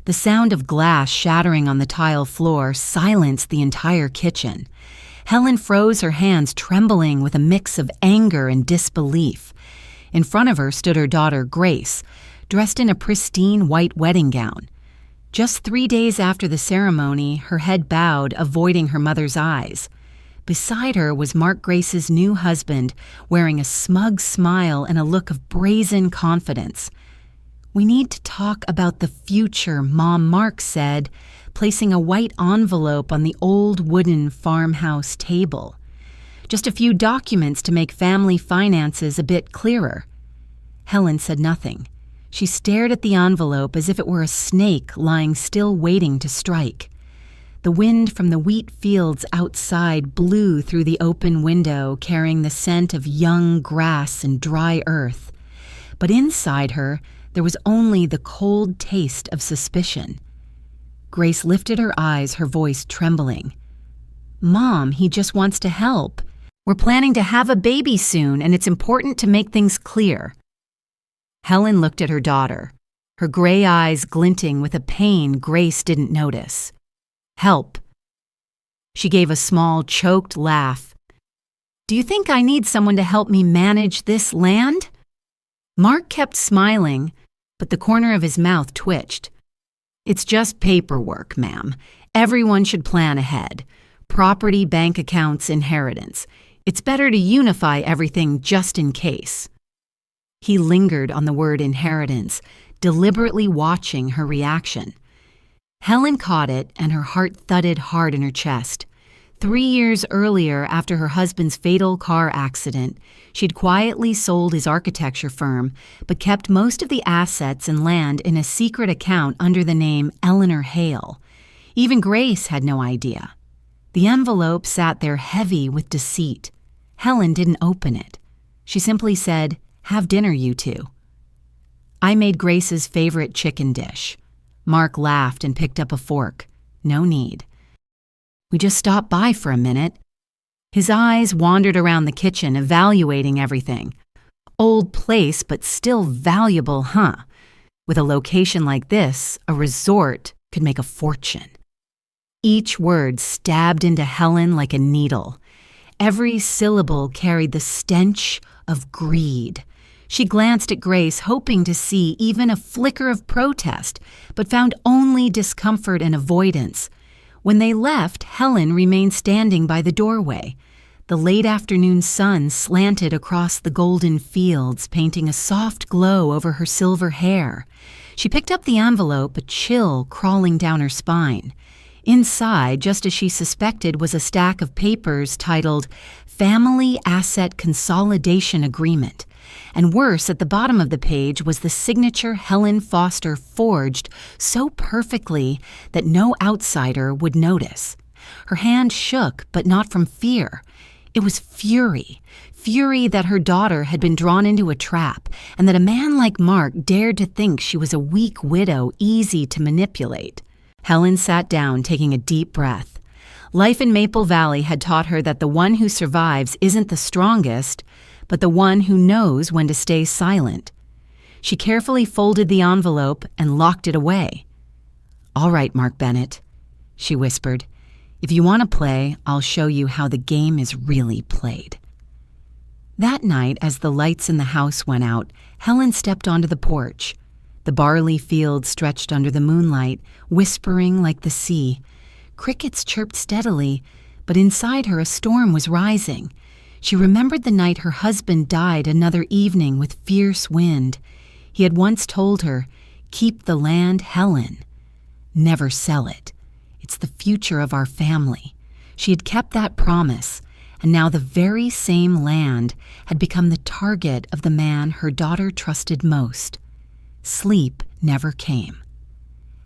The sound of glass shattering on the tile floor silenced the entire kitchen. Helen froze her hands, trembling with a mix of anger and disbelief. In front of her stood her daughter, Grace, dressed in a pristine white wedding gown. Just 3 days after the ceremony, her head bowed, avoiding her mother's eyes. Beside her was Mark Grace's new husband, wearing a smug smile and a look of brazen confidence. "We need to talk about the future," Mom Mark said, placing a white envelope on the old wooden farmhouse table. "Just a few documents to make family finances a bit clearer." Helen said nothing. She stared at the envelope as if it were a snake lying still waiting to strike. The wind from the wheat fields outside blew through the open window, carrying the scent of young grass and dry earth. But inside her, there was only the cold taste of suspicion. Grace lifted her eyes, her voice trembling. "Mom, he just wants to help. We're planning to have a baby soon, and it's important to make things clear." Helen looked at her daughter, her gray eyes glinting with a pain Grace didn't notice. "Help." She gave a small, choked laugh. "Do you think I need someone to help me manage this land?" Mark kept smiling, but the corner of his mouth twitched. "It's just paperwork, ma'am. Everyone should plan ahead. Property, bank accounts, inheritance. It's better to unify everything just in case." He lingered on the word inheritance, deliberately watching her reaction. Helen caught it, and her heart thudded hard in her chest. 3 years earlier, after her husband's fatal car accident, she'd quietly sold his architecture firm, but kept most of the assets and land in a secret account under the name Eleanor Hale. Even Grace had no idea. The envelope sat there heavy with deceit. Helen didn't open it. She simply said, "Have dinner, you two." "I made Grace's favorite chicken dish." Mark laughed and picked up a fork. "No need." "We just stopped by for a minute." His eyes wandered around the kitchen, evaluating everything. Old place, but still valuable, huh? With a location like this, a resort could make a fortune. Each word stabbed into Helen like a needle. Every syllable carried the stench of greed. She glanced at Grace, hoping to see even a flicker of protest, but found only discomfort and avoidance. When they left, Helen remained standing by the doorway. The late afternoon sun slanted across the golden fields, painting a soft glow over her silver hair. She picked up the envelope, a chill crawling down her spine. Inside, just as she suspected, was a stack of papers titled Family Asset Consolidation Agreement. And worse, at the bottom of the page was the signature Helen Foster forged so perfectly that no outsider would notice. Her hand shook, but not from fear. It was fury. Fury that her daughter had been drawn into a trap, and that a man like Mark dared to think she was a weak widow, easy to manipulate. Helen sat down, taking a deep breath. Life in Maple Valley had taught her that the one who survives isn't the strongest, but the one who knows when to stay silent. She carefully folded the envelope and locked it away. "All right, Mark Bennett," she whispered. "If you want to play, I'll show you how the game is really played." That night, as the lights in the house went out, Helen stepped onto the porch. The barley field stretched under the moonlight, whispering like the sea. Crickets chirped steadily, but inside her a storm was rising. She remembered the night her husband died another evening with fierce wind. He had once told her, "Keep the land, Helen. Never sell it. It's the future of our family." She had kept that promise, and now the very same land had become the target of the man her daughter trusted most. Sleep never came.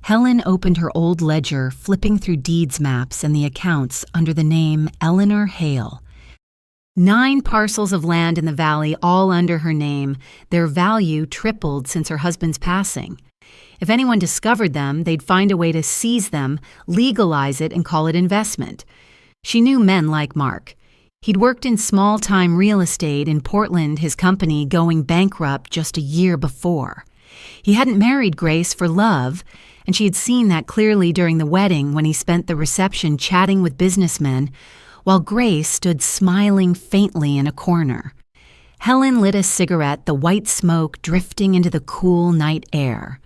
Helen opened her old ledger, flipping through deeds maps and the accounts under the name Eleanor Hale. 9 parcels of land in the valley, all under her name. Their value tripled since her husband's passing. If anyone discovered them, they'd find a way to seize them, legalize it, and call it investment. She knew men like Mark. He'd worked in small-time real estate in Portland, his company going bankrupt just a year before. He hadn't married Grace for love, and she had seen that clearly during the wedding when he spent the reception chatting with businessmen, while Grace stood smiling faintly in a corner. Helen lit a cigarette, the white smoke drifting into the cool night air.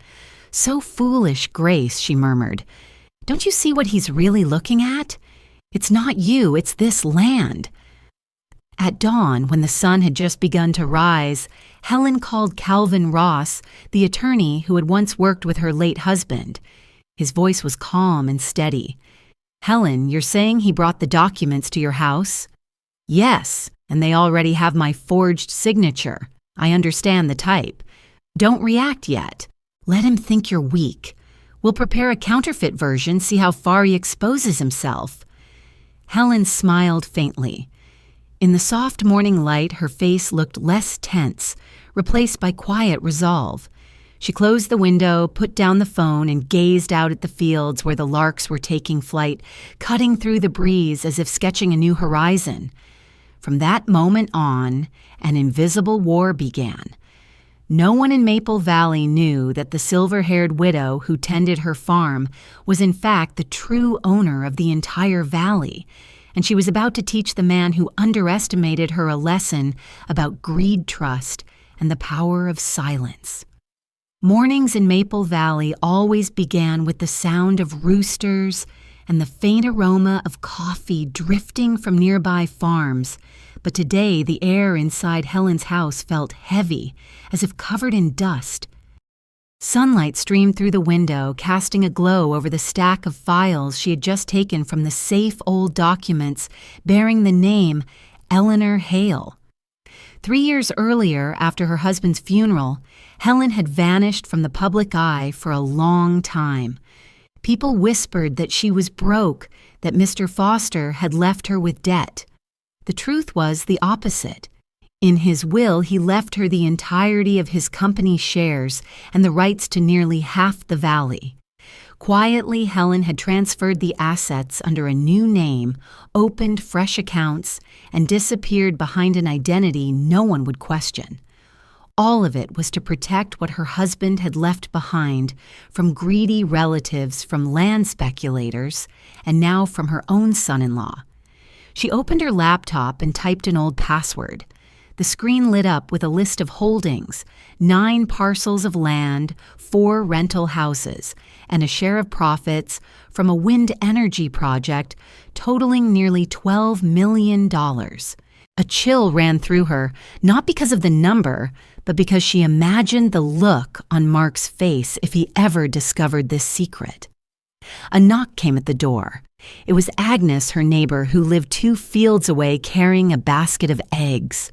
"So foolish, Grace," she murmured. "Don't you see what he's really looking at? It's not you, it's this land." At dawn, when the sun had just begun to rise, Helen called Calvin Ross, the attorney who had once worked with her late husband. His voice was calm and steady. "Helen, you're saying he brought the documents to your house?" "Yes, and they already have my forged signature. I understand the type. Don't react yet. Let him think you're weak. We'll prepare a counterfeit version, see how far he exposes himself." Helen smiled faintly. In the soft morning light, her face looked less tense, replaced by quiet resolve. She closed the window, put down the phone, and gazed out at the fields where the larks were taking flight, cutting through the breeze as if sketching a new horizon. From that moment on, an invisible war began. No one in Maple Valley knew that the silver-haired widow who tended her farm was in fact the true owner of the entire valley, and she was about to teach the man who underestimated her a lesson about greed, trust, and the power of silence. Mornings in Maple Valley always began with the sound of roosters and the faint aroma of coffee drifting from nearby farms, but today the air inside Helen's house felt heavy, as if covered in dust. Sunlight streamed through the window, casting a glow over the stack of files she had just taken from the safe old documents bearing the name Eleanor Hale. 3 years earlier, after her husband's funeral, Helen had vanished from the public eye for a long time. People whispered that she was broke, that Mr. Foster had left her with debt. The truth was the opposite. In his will, he left her the entirety of his company shares and the rights to nearly half the valley. Quietly, Helen had transferred the assets under a new name, opened fresh accounts, and disappeared behind an identity no one would question. All of it was to protect what her husband had left behind from greedy relatives, from land speculators, and now from her own son-in-law. She opened her laptop and typed an old password. The screen lit up with a list of holdings: 9 parcels of land, 4 rental houses, and a share of profits from a wind energy project totaling nearly $12 million. A chill ran through her, not because of the number, but because she imagined the look on Mark's face if he ever discovered this secret. A knock came at the door. It was Agnes, her neighbor, who lived 2 fields away, carrying a basket of eggs.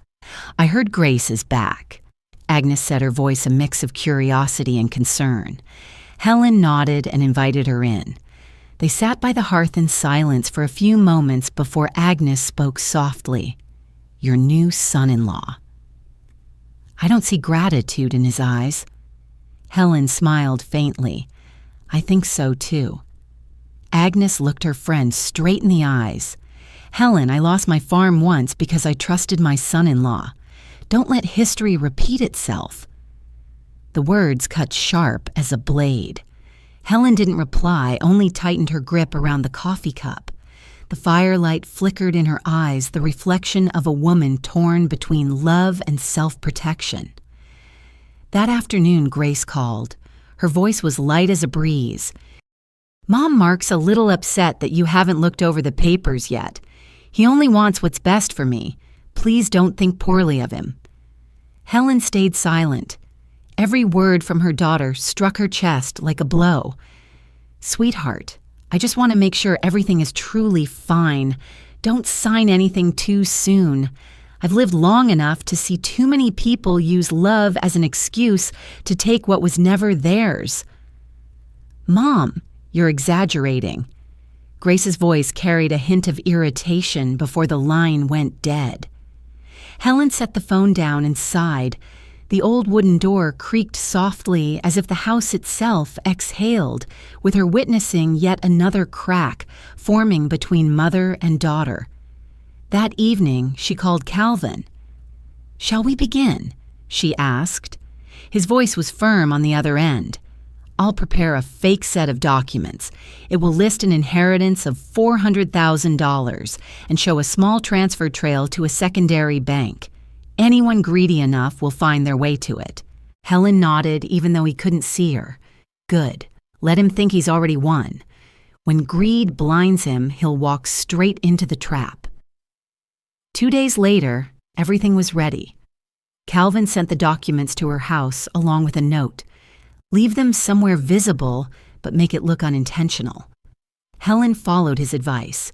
"I heard Grace is back," Agnes said, her voice a mix of curiosity and concern. Helen nodded and invited her in. They sat by the hearth in silence for a few moments before Agnes spoke softly. "Your new son-in-law." "I don't see gratitude in his eyes." Helen smiled faintly. "I think so, too." Agnes looked her friend straight in the eyes. "Helen, I lost my farm once because I trusted my son-in-law. Don't let history repeat itself." The words cut sharp as a blade. Helen didn't reply, only tightened her grip around the coffee cup. The firelight flickered in her eyes, the reflection of a woman torn between love and self-protection. That afternoon, Grace called. Her voice was light as a breeze. "Mom, Mark's a little upset that you haven't looked over the papers yet. He only wants what's best for me. Please don't think poorly of him." Helen stayed silent. Every word from her daughter struck her chest like a blow. "Sweetheart, I just want to make sure everything is truly fine. Don't sign anything too soon. I've lived long enough to see too many people use love as an excuse to take what was never theirs." "Mom, you're exaggerating." Grace's voice carried a hint of irritation before the line went dead. Helen set the phone down and sighed. The old wooden door creaked softly as if the house itself exhaled, with her witnessing yet another crack forming between mother and daughter. That evening, she called Calvin. "Shall we begin?" she asked. His voice was firm on the other end. I'll prepare a fake set of documents. It will list an inheritance of $400,000 and show a small transfer trail to a secondary bank. Anyone greedy enough will find their way to it." Helen nodded even though he couldn't see her. "Good. Let him think he's already won. When greed blinds him, he'll walk straight into the trap." 2 days later, everything was ready. Calvin sent the documents to her house along with a note. "Leave them somewhere visible, but make it look unintentional." Helen followed his advice.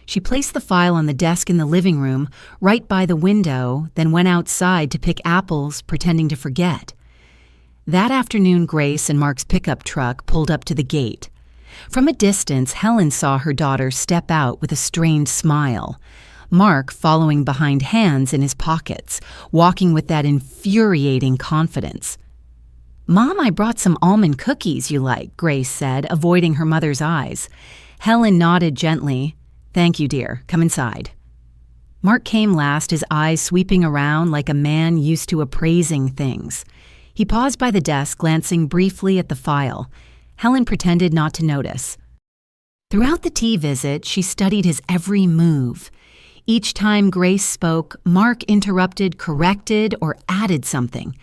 She placed the file on the desk in the living room, right by the window, then went outside to pick apples, pretending to forget. That afternoon, Grace and Mark's pickup truck pulled up to the gate. From a distance, Helen saw her daughter step out with a strained smile. Mark following behind, hands in his pockets, walking with that infuriating confidence. "Mom, I brought some almond cookies you like," Grace said, avoiding her mother's eyes. Helen nodded gently. "Thank you, dear. Come inside." Mark came last, his eyes sweeping around like a man used to appraising things. He paused by the desk, glancing briefly at the file. Helen pretended not to notice. Throughout the tea visit, she studied his every move. Each time Grace spoke, Mark interrupted, corrected, or added something.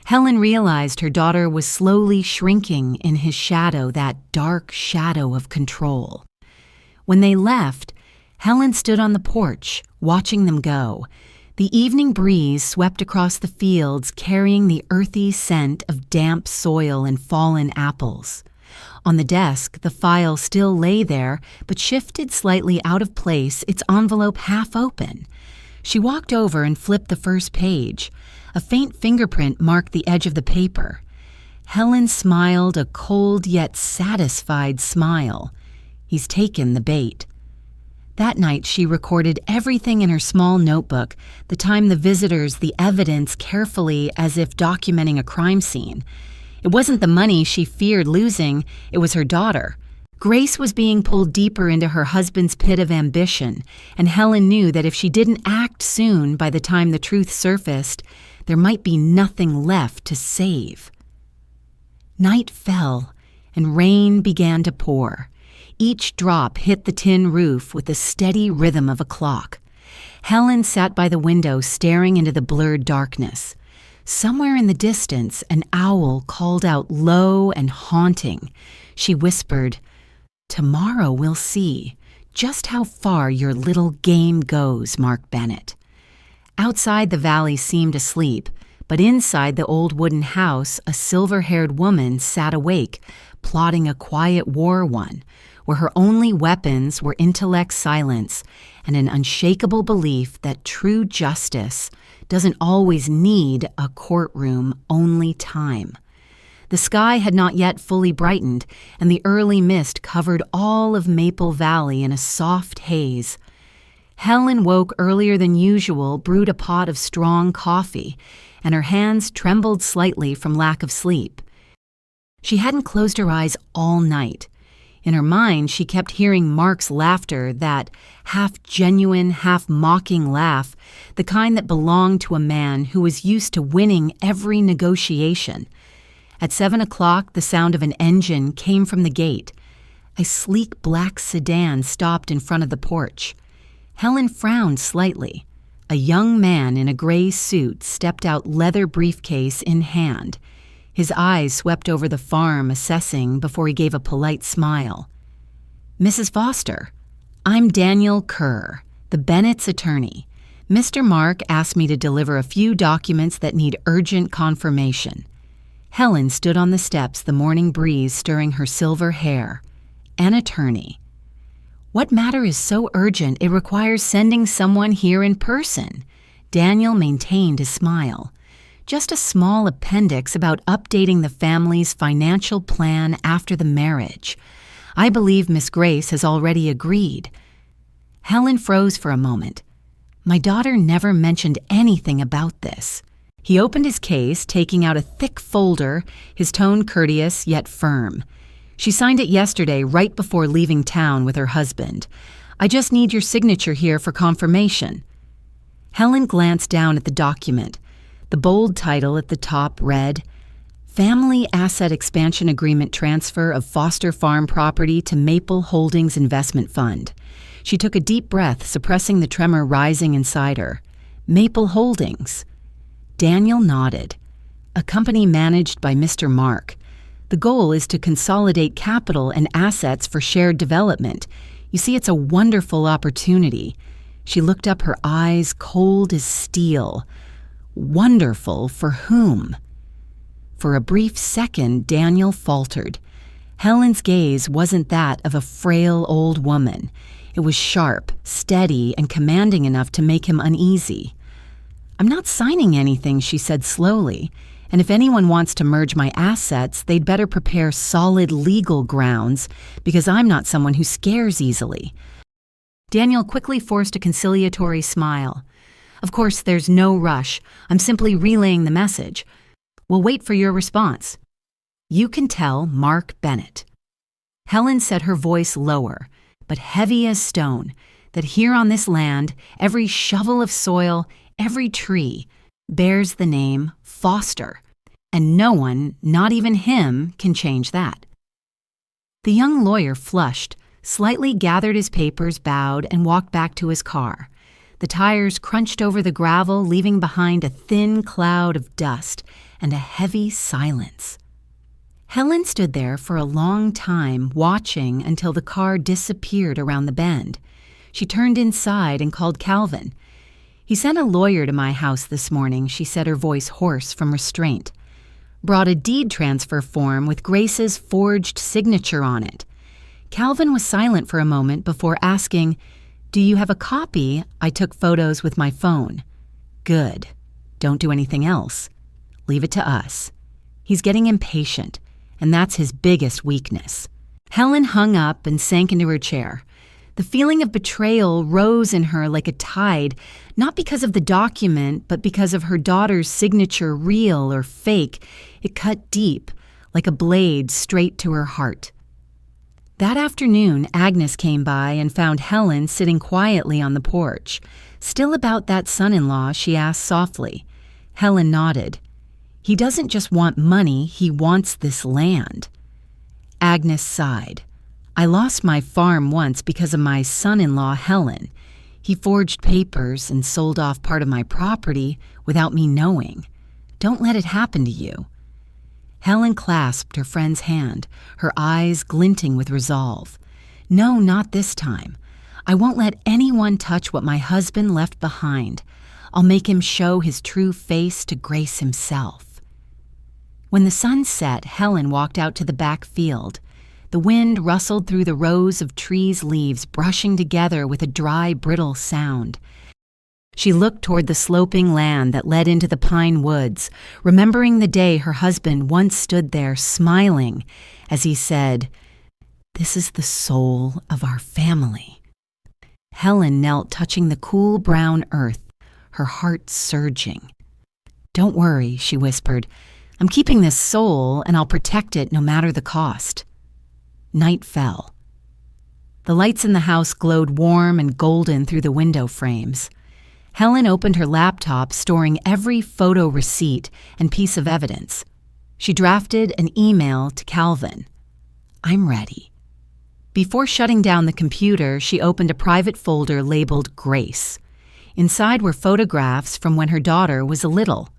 Helen realized her daughter was slowly shrinking in his shadow, that dark shadow of control. When they left, Helen stood on the porch, watching them go. The evening breeze swept across the fields, carrying the earthy scent of damp soil and fallen apples. On the desk, the file still lay there, but shifted slightly out of place, its envelope half open. She walked over and flipped the first page. A faint fingerprint marked the edge of the paper. Helen smiled, a cold yet satisfied smile. He's taken the bait. That night, she recorded everything in her small notebook, the time, the visitors, the evidence, carefully as if documenting a crime scene. It wasn't the money she feared losing, it was her daughter. Grace was being pulled deeper into her husband's pit of ambition, and Helen knew that if she didn't act soon, by the time the truth surfaced, there might be nothing left to save. Night fell, and rain began to pour. Each drop hit the tin roof with the steady rhythm of a clock. Helen sat by the window, staring into the blurred darkness. Somewhere in the distance, an owl called out low and haunting. She whispered, "Tomorrow we'll see just how far your little game goes, Mark Bennett." Outside, the valley seemed asleep, but inside the old wooden house, a silver-haired woman sat awake, plotting a quiet war one, where her only weapons were intellect's silence and an unshakable belief that true justice doesn't always need a courtroom, only time. The sky had not yet fully brightened, and the early mist covered all of Maple Valley in a soft haze. Helen woke earlier than usual, brewed a pot of strong coffee, and her hands trembled slightly from lack of sleep. She hadn't closed her eyes all night. In her mind, she kept hearing Mark's laughter, that half-genuine, half-mocking laugh, the kind that belonged to a man who was used to winning every negotiation. At 7 o'clock, the sound of an engine came from the gate. A sleek black sedan stopped in front of the porch. Helen frowned slightly. A young man in a gray suit stepped out, leather briefcase in hand. His eyes swept over the farm, assessing, before he gave a polite smile. "Mrs. Foster, I'm Daniel Kerr, the Bennett's attorney. Mr. Mark asked me to deliver a few documents that need urgent confirmation." Helen stood on the steps, the morning breeze stirring her silver hair. An attorney. "What matter is so urgent it requires sending someone here in person?" Daniel maintained his smile. "Just a small appendix about updating the family's financial plan after the marriage. I believe Miss Grace has already agreed." Helen froze for a moment. "My daughter never mentioned anything about this." He opened his case, taking out a thick folder, his tone courteous yet firm. "She signed it yesterday, right before leaving town with her husband. I just need your signature here for confirmation." Helen glanced down at the document. The bold title at the top read, Family Asset Expansion Agreement transfer of Foster Farm property to Maple Holdings Investment Fund. She took a deep breath, suppressing the tremor rising inside her. Maple Holdings. Daniel nodded. A company managed by Mr. Mark. The goal is to consolidate capital and assets for shared development. You see, it's a wonderful opportunity. She looked up, her eyes cold as steel. Wonderful for whom? For a brief second, Daniel faltered. Helen's gaze wasn't that of a frail old woman. It was sharp, steady, and commanding enough to make him uneasy. "I'm not signing anything," she said slowly, "and if anyone wants to merge my assets, they'd better prepare solid legal grounds, because I'm not someone who scares easily." Daniel quickly forced a conciliatory smile. "Of course, there's no rush. I'm simply relaying the message. We'll wait for your response. You can tell Mark Bennett." Helen set her voice lower, but heavy as stone, that here on this land, every shovel of soil, every tree, bears the name Foster, and no one, not even him, can change that. The young lawyer flushed, slightly gathered his papers, bowed, and walked back to his car. The tires crunched over the gravel, leaving behind a thin cloud of dust and a heavy silence. Helen stood there for a long time, watching until the car disappeared around the bend. She turned inside and called Calvin. "He sent a lawyer to my house this morning," she said, her voice hoarse from restraint. "Brought a deed transfer form with Grace's forged signature on it." Calvin was silent for a moment before asking, "Do you have a copy? I took photos with my phone." "Good. Don't do anything else. Leave it to us." He's getting impatient, and that's his biggest weakness. Helen hung up and sank into her chair. The feeling of betrayal rose in her like a tide, not because of the document, but because of her daughter's signature, real or fake. It cut deep, like a blade straight to her heart. That afternoon, Agnes came by and found Helen sitting quietly on the porch. "Still about that son-in-law?" she asked softly. Helen nodded. "He doesn't just want money, he wants this land." Agnes sighed. "I lost my farm once because of my son-in-law, Helen. He forged papers and sold off part of my property without me knowing. Don't let it happen to you." Helen clasped her friend's hand, her eyes glinting with resolve. "No, not this time. I won't let anyone touch what my husband left behind. I'll make him show his true face to Grace himself." When the sun set, Helen walked out to the back field. The wind rustled through the rows of trees' leaves, brushing together with a dry, brittle sound. She looked toward the sloping land that led into the pine woods, remembering the day her husband once stood there smiling as he said, "This is the soul of our family." Helen knelt, touching the cool brown earth, her heart surging. "Don't worry," she whispered. "I'm keeping this soul, and I'll protect it no matter the cost." Night fell. The lights in the house glowed warm and golden through the window frames. Helen opened her laptop, storing every photo receipt and piece of evidence. She drafted an email to Calvin. "I'm ready." Before shutting down the computer, she opened a private folder labeled Grace. Inside were photographs from when her daughter was little.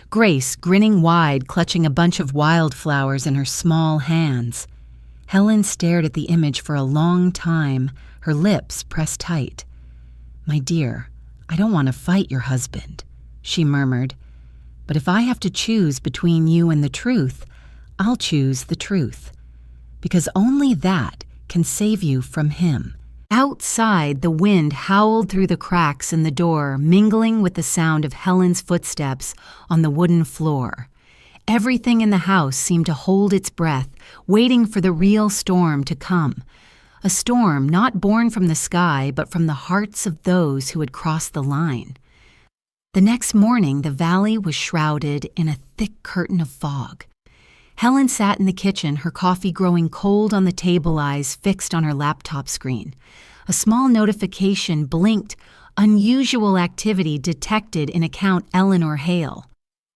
Grace, grinning wide, clutching a bunch of wildflowers in her small hands. Helen stared at the image for a long time, her lips pressed tight. "My dear, I don't want to fight your husband," she murmured. "But if I have to choose between you and the truth, I'll choose the truth. Because only that can save you from him." Outside, the wind howled through the cracks in the door, mingling with the sound of Helen's footsteps on the wooden floor. Everything in the house seemed to hold its breath, waiting for the real storm to come. A storm not born from the sky, but from the hearts of those who had crossed the line. The next morning, the valley was shrouded in a thick curtain of fog. Helen sat in the kitchen, her coffee growing cold on the table, eyes fixed on her laptop screen. A small notification blinked, unusual activity detected in account Eleanor Hale.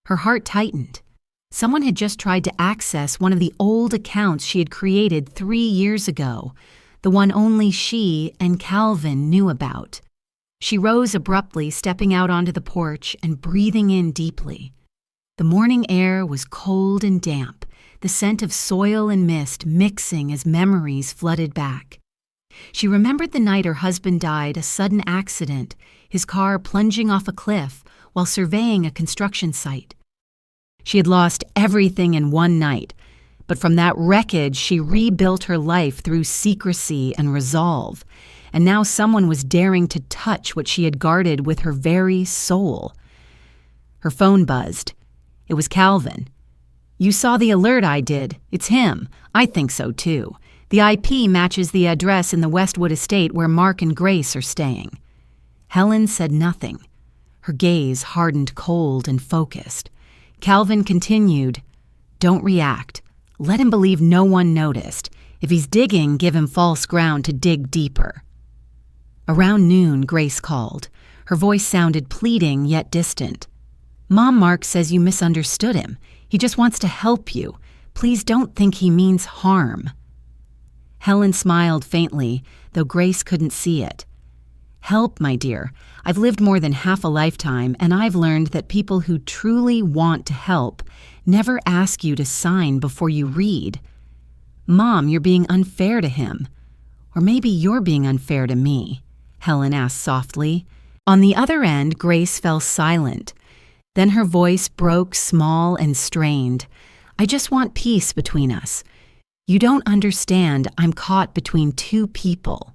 Her heart tightened. Someone had just tried to access one of the old accounts she had created 3 years ago, the one only she and Calvin knew about. She rose abruptly, stepping out onto the porch and breathing in deeply. The morning air was cold and damp, the scent of soil and mist mixing as memories flooded back. She remembered the night her husband died, a sudden accident, his car plunging off a cliff while surveying a construction site. She had lost everything in one night, but from that wreckage she rebuilt her life through secrecy and resolve, and now someone was daring to touch what she had guarded with her very soul. Her phone buzzed. It was Calvin. "You saw the alert I did. It's him. I think so too. The IP matches the address in the Westwood estate where Mark and Grace are staying." Helen said nothing. Her gaze hardened cold and focused. Calvin continued, "Don't react. Let him believe no one noticed. If he's digging, give him false ground to dig deeper." Around noon, Grace called. Her voice sounded pleading yet distant. "Mom, Mark says you misunderstood him. He just wants to help you. Please don't think he means harm." Helen smiled faintly, though Grace couldn't see it. "Help, my dear. I've lived more than half a lifetime, and I've learned that people who truly want to help never ask you to sign before you read. Mom, you're being unfair to him. Or maybe you're being unfair to me," Helen asked softly. On the other end, Grace fell silent. Then her voice broke small and strained. "I just want peace between us. You don't understand. I'm caught between two people."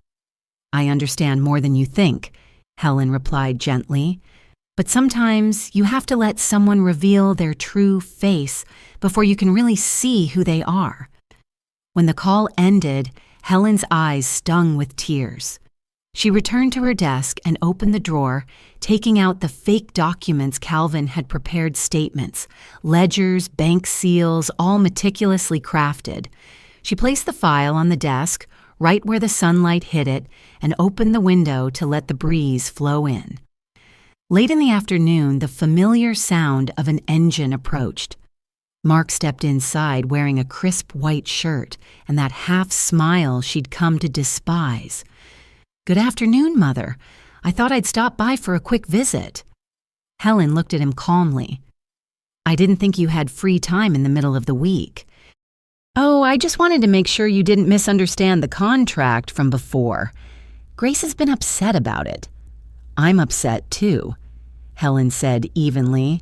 "I understand more than you think," Helen replied gently. "But sometimes you have to let someone reveal their true face before you can really see who they are." When the call ended, Helen's eyes stung with tears. She returned to her desk and opened the drawer, taking out the fake documents Calvin had prepared: statements, ledgers, bank seals, all meticulously crafted. She placed the file on the desk, right where the sunlight hit it, and opened the window to let the breeze flow in. Late in the afternoon, the familiar sound of an engine approached. Mark stepped inside wearing a crisp white shirt and that half-smile she'd come to despise. "Good afternoon, Mother. I thought I'd stop by for a quick visit." Helen looked at him calmly. "I didn't think you had free time in the middle of the week." "Oh, I just wanted to make sure you didn't misunderstand the contract from before. Grace has been upset about it." "I'm upset, too," Helen said evenly.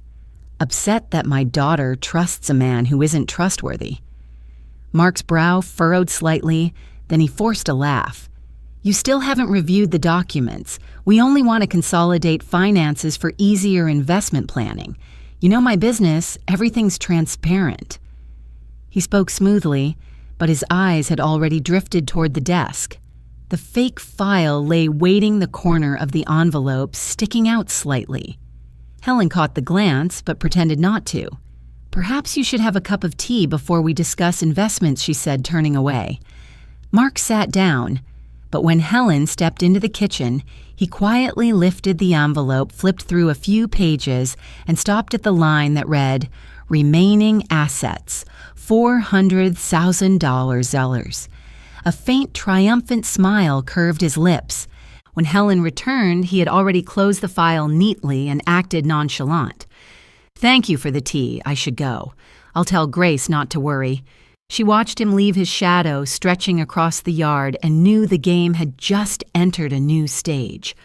"Upset that my daughter trusts a man who isn't trustworthy." Mark's brow furrowed slightly, then he forced a laugh. "You still haven't reviewed the documents. We only want to consolidate finances for easier investment planning. You know my business, everything's transparent." He spoke smoothly, but his eyes had already drifted toward the desk. The fake file lay weighting the corner of the envelope, sticking out slightly. Helen caught the glance, but pretended not to. "Perhaps you should have a cup of tea before we discuss investments," she said, turning away. Mark sat down, but when Helen stepped into the kitchen, he quietly lifted the envelope, flipped through a few pages, and stopped at the line that read, "Remaining assets, $400,000. A faint, triumphant smile curved his lips. When Helen returned, he had already closed the file neatly and acted nonchalant. "Thank you for the tea. I should go. I'll tell Grace not to worry." She watched him leave his shadow stretching across the yard and knew the game had just entered a new stage.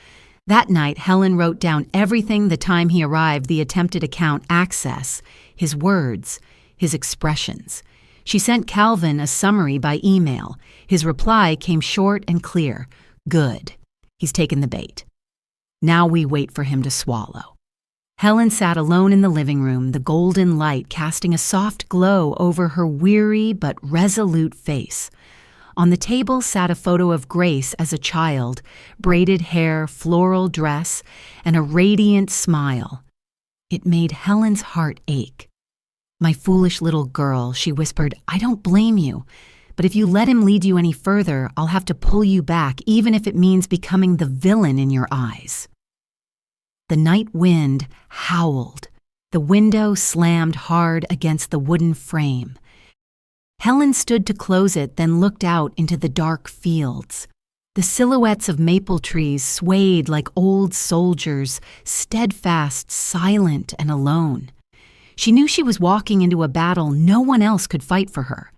That night, Helen wrote down everything the time he arrived the attempted account access, his words, his expressions. She sent Calvin a summary by email. His reply came short and clear. "Good. He's taken the bait. Now we wait for him to swallow." Helen sat alone in the living room, the golden light casting a soft glow over her weary but resolute face. On the table sat a photo of Grace as a child, braided hair, floral dress, and a radiant smile. It made Helen's heart ache. "My foolish little girl," she whispered, "I don't blame you. But if you let him lead you any further, I'll have to pull you back, even if it means becoming the villain in your eyes." The night wind howled. The window slammed hard against the wooden frame. Helen stood to close it, then looked out into the dark fields. The silhouettes of maple trees swayed like old soldiers, steadfast, silent, and alone. She knew she was walking into a battle no one else could fight for her,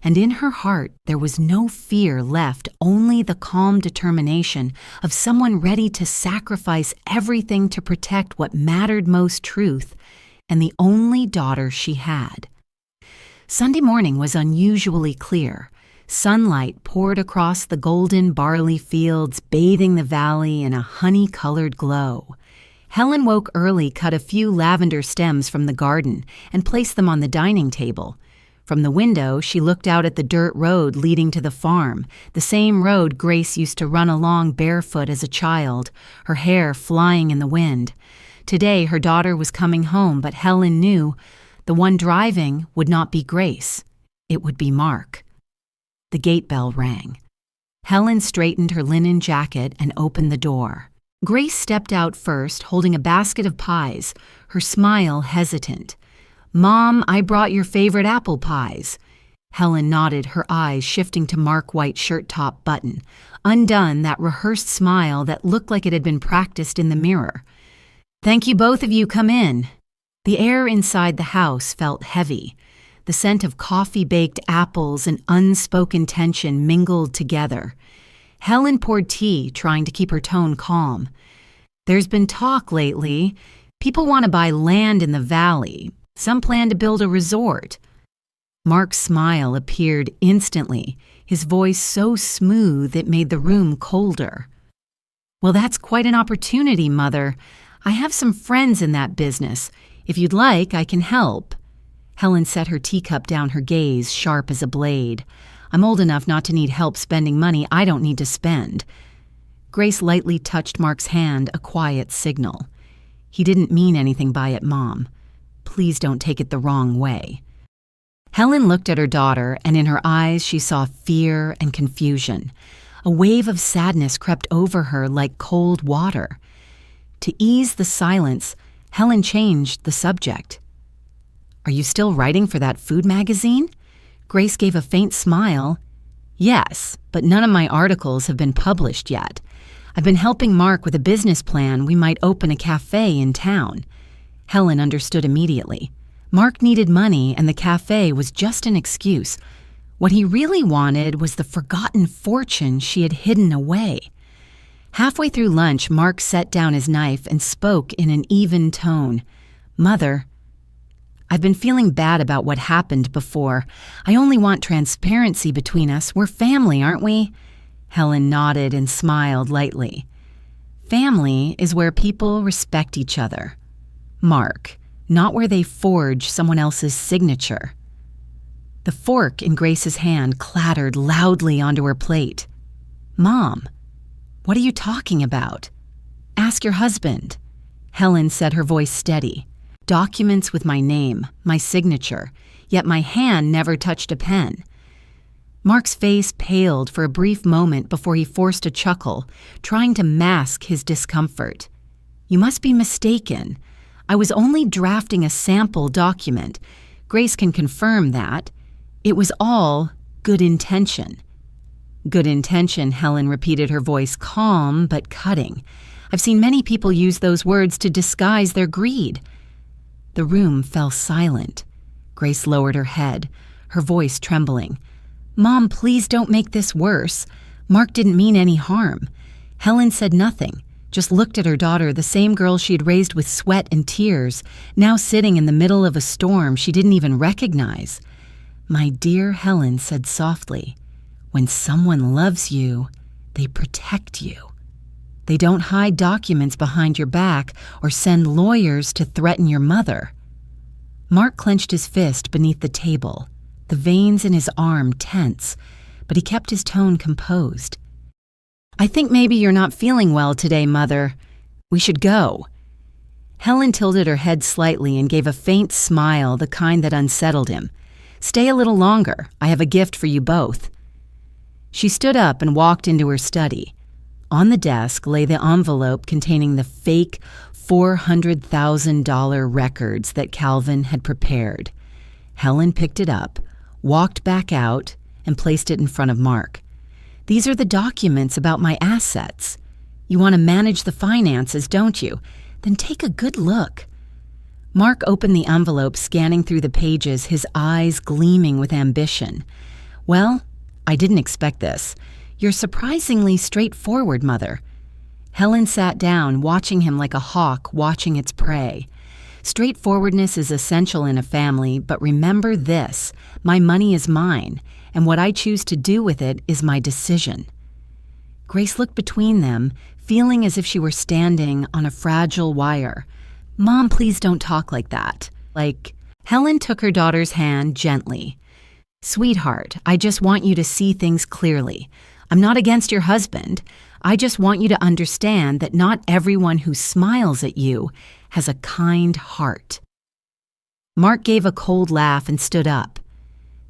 and in her heart there was no fear left, only the calm determination of someone ready to sacrifice everything to protect what mattered most, truth, and the only daughter she had. Sunday morning was unusually clear. Sunlight poured across the golden barley fields, bathing the valley in a honey-colored glow. Helen woke early, cut a few lavender stems from the garden, and placed them on the dining table. From the window, she looked out at the dirt road leading to the farm, the same road Grace used to run along barefoot as a child, her hair flying in the wind. Today, her daughter was coming home, but Helen knew the one driving would not be Grace. It would be Mark. The gate bell rang. Helen straightened her linen jacket and opened the door. Grace stepped out first, holding a basket of pies, her smile hesitant. "Mom, I brought your favorite apple pies." Helen nodded, her eyes shifting to Mark's white shirt top button, undone, that rehearsed smile that looked like it had been practiced in the mirror. "Thank you, both of you. Come in." The air inside the house felt heavy. The scent of coffee-baked apples and unspoken tension mingled together. Helen poured tea, trying to keep her tone calm. "There's been talk lately. People want to buy land in the valley. Some plan to build a resort." Mark's smile appeared instantly, his voice so smooth it made the room colder. "Well, that's quite an opportunity, Mother. I have some friends in that business. If you'd like, I can help." Helen set her teacup down, her gaze sharp as a blade. "I'm old enough not to need help spending money I don't need to spend." Grace lightly touched Mark's hand, a quiet signal. "He didn't mean anything by it, Mom. Please don't take it the wrong way." Helen looked at her daughter, and in her eyes she saw fear and confusion. A wave of sadness crept over her like cold water. To ease the silence, Helen changed the subject. "Are you still writing for that food magazine?" Grace gave a faint smile. "Yes, but none of my articles have been published yet. I've been helping Mark with a business plan. We might open a cafe in town." Helen understood immediately. Mark needed money, and the cafe was just an excuse. What he really wanted was the forgotten fortune she had hidden away. Halfway through lunch, Mark set down his knife and spoke in an even tone. "Mother, I've been feeling bad about what happened before. I only want transparency between us. We're family, aren't we?" Helen nodded and smiled lightly. "Family is where people respect each other, Mark, not where they forge someone else's signature." The fork in Grace's hand clattered loudly onto her plate. "Mom, what are you talking about? Ask your husband." Helen said, her voice steady. "Documents with my name, my signature, yet my hand never touched a pen." Mark's face paled for a brief moment before he forced a chuckle, trying to mask his discomfort. "You must be mistaken. I was only drafting a sample document. Grace can confirm that. It was all good intention." "Good intention," Helen repeated, her voice calm but cutting. "I've seen many people use those words to disguise their greed." The room fell silent. Grace lowered her head, her voice trembling. "Mom, please don't make this worse. Mark didn't mean any harm." Helen said nothing, just looked at her daughter, the same girl she had raised with sweat and tears, now sitting in the middle of a storm she didn't even recognize. "My dear," Helen said softly, "when someone loves you, they protect you. They don't hide documents behind your back or send lawyers to threaten your mother." Mark clenched his fist beneath the table, the veins in his arm tense, but he kept his tone composed. "I think maybe you're not feeling well today, Mother. We should go." Helen tilted her head slightly and gave a faint smile, the kind that unsettled him. "Stay a little longer. I have a gift for you both." She stood up and walked into her study. On the desk lay the envelope containing the fake $400,000 records that Calvin had prepared. Helen picked it up, walked back out, and placed it in front of Mark. "These are the documents about my assets. You want to manage the finances, don't you? Then take a good look." Mark opened the envelope, scanning through the pages, his eyes gleaming with ambition. "Well, I didn't expect this. You're surprisingly straightforward, Mother." Helen sat down, watching him like a hawk watching its prey. "Straightforwardness is essential in a family, but remember this: my money is mine, and what I choose to do with it is my decision." Grace looked between them, feeling as if she were standing on a fragile wire. "Mom, please don't talk like that." Helen took her daughter's hand gently. "Sweetheart, I just want you to see things clearly. I'm not against your husband. I just want you to understand that not everyone who smiles at you has a kind heart." Mark gave a cold laugh and stood up.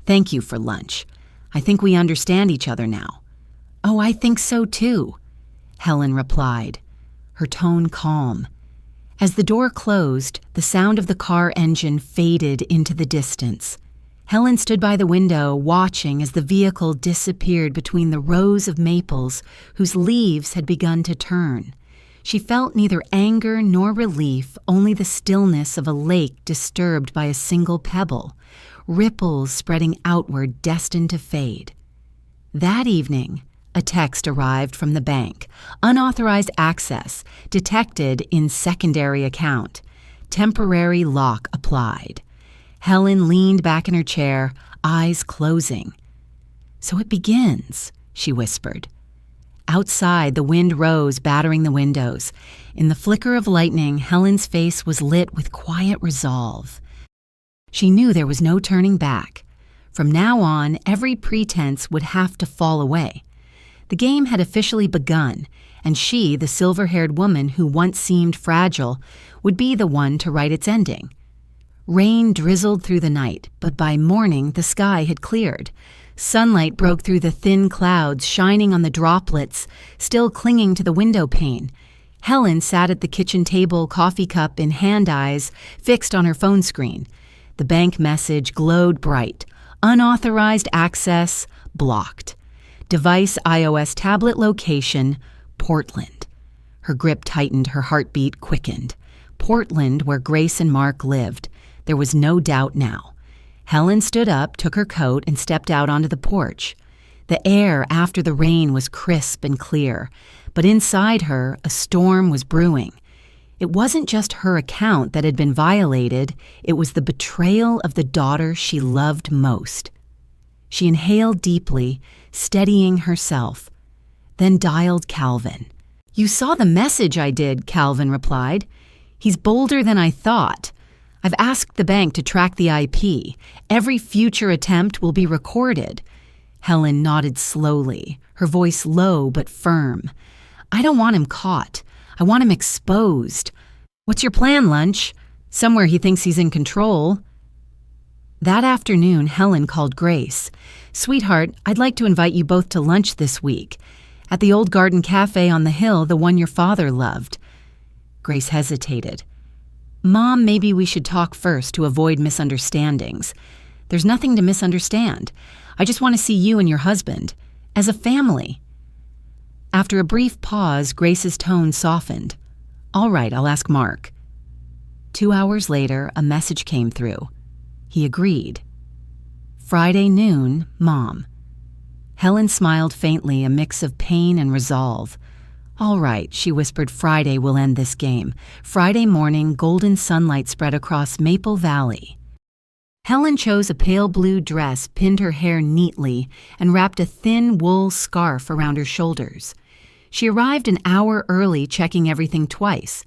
"Thank you for lunch. I think we understand each other now." "Oh, I think so too," Helen replied, her tone calm. As the door closed, the sound of the car engine faded into the distance. Helen stood by the window, watching as the vehicle disappeared between the rows of maples whose leaves had begun to turn. She felt neither anger nor relief, only the stillness of a lake disturbed by a single pebble, ripples spreading outward destined to fade. That evening, a text arrived from the bank. "Unauthorized access detected in secondary account. Temporary lock applied." Helen leaned back in her chair, eyes closing. "So it begins," she whispered. Outside, the wind rose, battering the windows. In the flicker of lightning, Helen's face was lit with quiet resolve. She knew there was no turning back. From now on, every pretense would have to fall away. The game had officially begun, and she, the silver-haired woman who once seemed fragile, would be the one to write its ending. Rain drizzled through the night, but by morning the sky had cleared. Sunlight broke through the thin clouds, shining on the droplets still clinging to the window pane. Helen sat at the kitchen table, coffee cup in hand, eyes fixed on her phone screen. The bank message glowed bright. "Unauthorized access blocked. Device iOS tablet location, Portland." Her grip tightened, her heartbeat quickened. Portland, where Grace and Mark lived. There was no doubt now. Helen stood up, took her coat, and stepped out onto the porch. The air after the rain was crisp and clear, but inside her, a storm was brewing. It wasn't just her account that had been violated, it was the betrayal of the daughter she loved most. She inhaled deeply, steadying herself, then dialed Calvin. "You saw the message I did," Calvin replied. "He's bolder than I thought. I've asked the bank to track the IP. Every future attempt will be recorded." Helen nodded slowly, her voice low but firm. "I don't want him caught. I want him exposed. What's your plan, lunch? Somewhere he thinks he's in control." That afternoon, Helen called Grace. "Sweetheart, I'd like to invite you both to lunch this week. At the old garden cafe on the hill, the one your father loved." Grace hesitated. "Mom, maybe we should talk first to avoid misunderstandings." "There's nothing to misunderstand. I just want to see you and your husband. As a family." After a brief pause, Grace's tone softened. "All right, I'll ask Mark." 2 hours later, a message came through. He agreed. "Friday noon, Mom." Helen smiled faintly, a mix of pain and resolve. "All right," she whispered, "Friday will end this game." Friday morning, golden sunlight spread across Maple Valley. Helen chose a pale blue dress, pinned her hair neatly, and wrapped a thin wool scarf around her shoulders. She arrived an hour early, checking everything twice.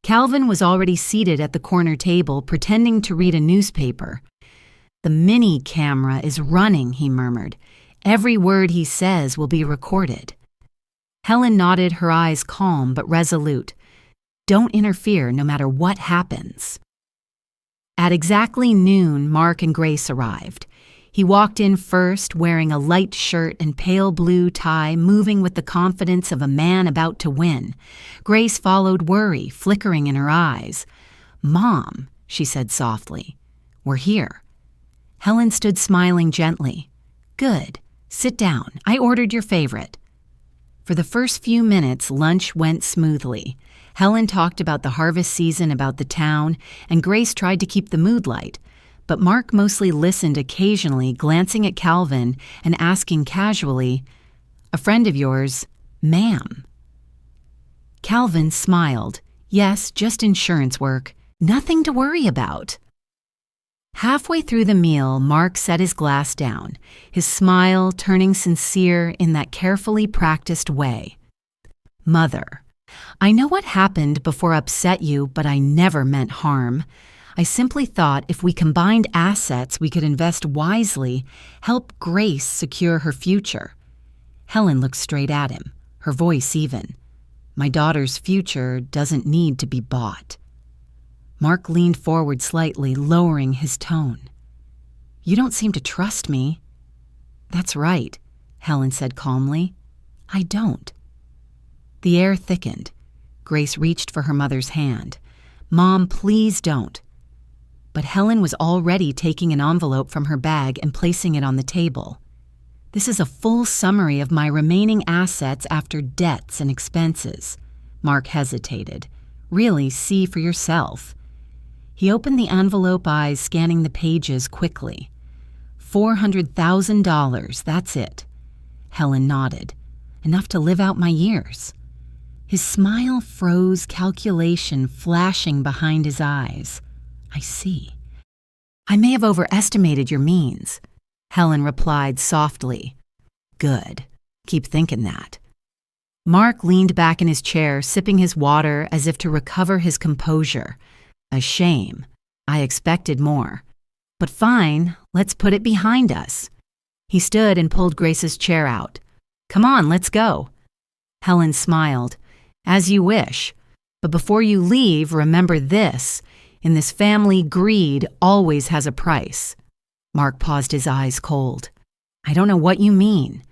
Calvin was already seated at the corner table, pretending to read a newspaper. "The mini camera is running," he murmured. "Every word he says will be recorded." Helen nodded, her eyes calm but resolute. "Don't interfere, no matter what happens." At exactly noon, Mark and Grace arrived. He walked in first, wearing a light shirt and pale blue tie, moving with the confidence of a man about to win. Grace followed, worry flickering in her eyes. "Mom," she said softly, "we're here." Helen stood smiling gently. "Good. Sit down. I ordered your favorite." For the first few minutes, lunch went smoothly. Helen talked about the harvest season, about the town, and Grace tried to keep the mood light. But Mark mostly listened occasionally, glancing at Calvin and asking casually, "A friend of yours, ma'am?" Calvin smiled. "Yes, just insurance work. Nothing to worry about." Halfway through the meal, Mark set his glass down, his smile turning sincere in that carefully practiced way. "Mother, I know what happened before upset you, but I never meant harm. I simply thought if we combined assets we could invest wisely, help Grace secure her future." Helen looked straight at him, her voice even. "My daughter's future doesn't need to be bought." Mark leaned forward slightly, lowering his tone. "You don't seem to trust me." "That's right," Helen said calmly. "I don't." The air thickened. Grace reached for her mother's hand. "Mom, please don't." But Helen was already taking an envelope from her bag and placing it on the table. "This is a full summary of my remaining assets after debts and expenses." Mark hesitated. "Really, see for yourself." He opened the envelope, eyes scanning the pages quickly. $400,000, that's it. Helen nodded. "Enough to live out my years." His smile froze, calculation flashing behind his eyes. "I see. I may have overestimated your means," Helen replied softly. "Good. Keep thinking that." Mark leaned back in his chair, sipping his water as if to recover his composure. "A shame. I expected more. But fine, let's put it behind us." He stood and pulled Grace's chair out. "Come on, let's go." Helen smiled. "As you wish. But before you leave, remember this. In this family, greed always has a price." Mark paused, his eyes cold. "I don't know what you mean."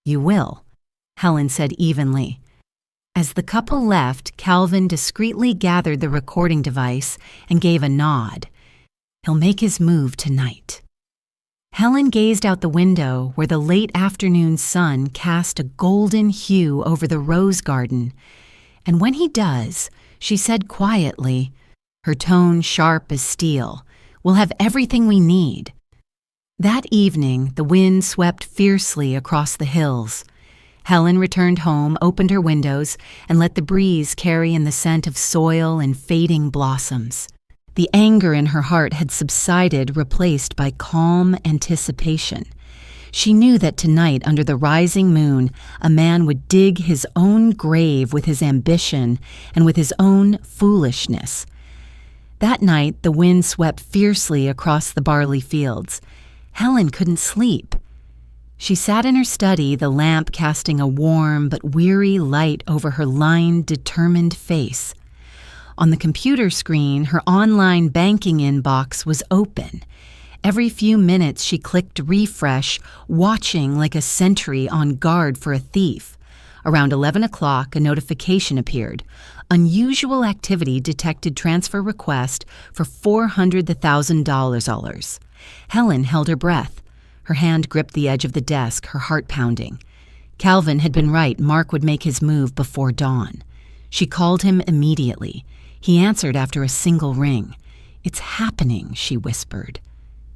"You will," Helen said evenly. As the couple left, Calvin discreetly gathered the recording device and gave a nod. "He'll make his move tonight." Helen gazed out the window where the late afternoon sun cast a golden hue over the rose garden. "And when he does," she said quietly, her tone sharp as steel, "we'll have everything we need." That evening, the wind swept fiercely across the hills. Helen returned home, opened her windows, and let the breeze carry in the scent of soil and fading blossoms. The anger in her heart had subsided, replaced by calm anticipation. She knew that tonight, under the rising moon, a man would dig his own grave with his ambition and with his own foolishness. That night, the wind swept fiercely across the barley fields. Helen couldn't sleep. She sat in her study, the lamp casting a warm but weary light over her lined, determined face. On the computer screen, her online banking inbox was open. Every few minutes she clicked refresh, watching like a sentry on guard for a thief. Around 11 o'clock, a notification appeared. Unusual activity detected, transfer request for $400,000. Helen held her breath. Her hand gripped the edge of the desk, her heart pounding. Calvin had been right. Mark would make his move before dawn. She called him immediately. He answered after a single ring. "It's happening," she whispered.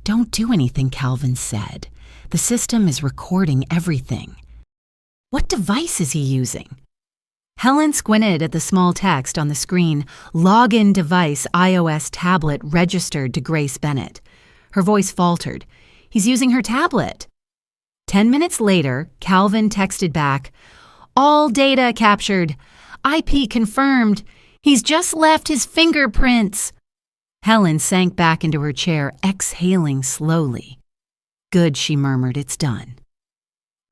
"Don't do anything," Calvin said. "The system is recording everything." "What device is he using?" Helen squinted at the small text on the screen. "Login device iOS tablet registered to Grace Bennett." Her voice faltered. "He's using her tablet." 10 minutes later, Calvin texted back, "All data captured. IP confirmed. He's just left his fingerprints." Helen sank back into her chair, exhaling slowly. "Good," she murmured, "it's done."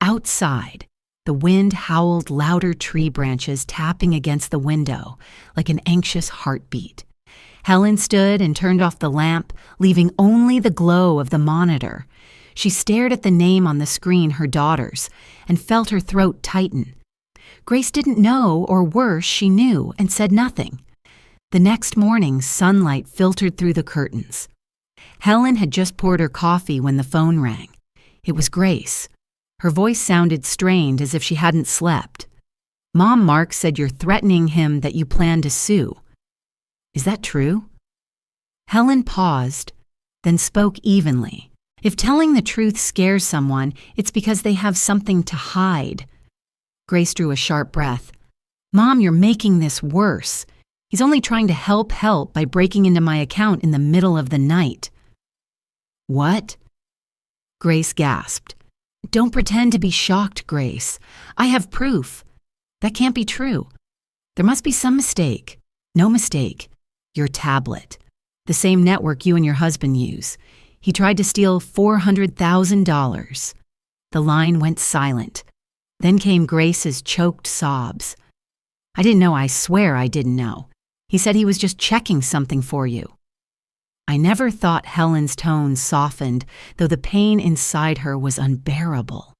Outside, the wind howled, louder tree branches tapping against the window like an anxious heartbeat. Helen stood and turned off the lamp, leaving only the glow of the monitor. She stared at the name on the screen, her daughter's, and felt her throat tighten. Grace didn't know, or worse, she knew, and said nothing. The next morning, sunlight filtered through the curtains. Helen had just poured her coffee when the phone rang. It was Grace. Her voice sounded strained, as if she hadn't slept. "Mom, Mark said you're threatening him, that you plan to sue. Is that true?" Helen paused, then spoke evenly. "If telling the truth scares someone, it's because they have something to hide." Grace drew a sharp breath. "Mom, you're making this worse. He's only trying to help by breaking into my account in the middle of the night." "What?" Grace gasped. "Don't pretend to be shocked, Grace. I have proof. That can't be true. There must be some mistake." "No mistake. Your tablet. The same network you and your husband use. He tried to steal $400,000. The line went silent. Then came Grace's choked sobs. "I didn't know, I swear I didn't know. He said he was just checking something for you." I never thought Helen's tone softened, though the pain inside her was unbearable.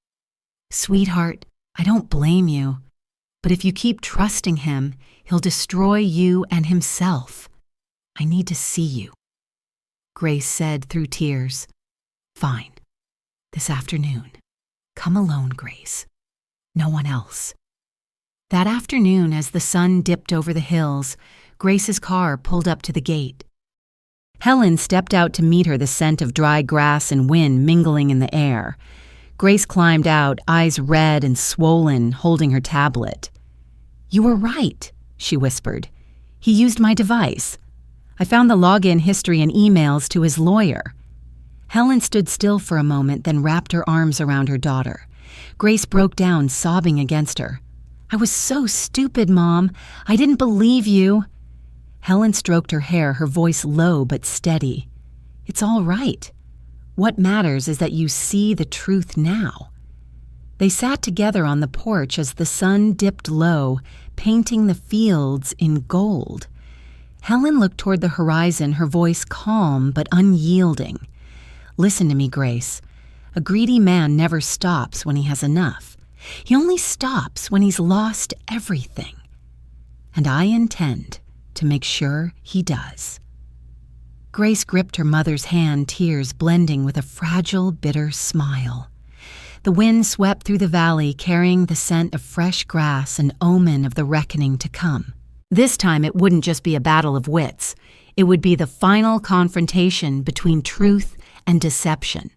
"Sweetheart, I don't blame you. But if you keep trusting him, he'll destroy you and himself. I need to see you." Grace said through tears. "Fine. This afternoon. Come alone, Grace. No one else." That afternoon, as the sun dipped over the hills, Grace's car pulled up to the gate. Helen stepped out to meet her, the scent of dry grass and wind mingling in the air. Grace climbed out, eyes red and swollen, holding her tablet. "You were right," she whispered. "He used my device. I found the login history and emails to his lawyer." Helen stood still for a moment, then wrapped her arms around her daughter. Grace broke down, sobbing against her. "I was so stupid, Mom. I didn't believe you." Helen stroked her hair, her voice low but steady. "It's all right. What matters is that you see the truth now." They sat together on the porch as the sun dipped low, painting the fields in gold. Helen looked toward the horizon, her voice calm but unyielding. "Listen to me, Grace. A greedy man never stops when he has enough. He only stops when he's lost everything. And I intend to make sure he does." Grace gripped her mother's hand, tears blending with a fragile, bitter smile. The wind swept through the valley, carrying the scent of fresh grass, an omen of the reckoning to come. This time it wouldn't just be a battle of wits. It would be the final confrontation between truth and deception.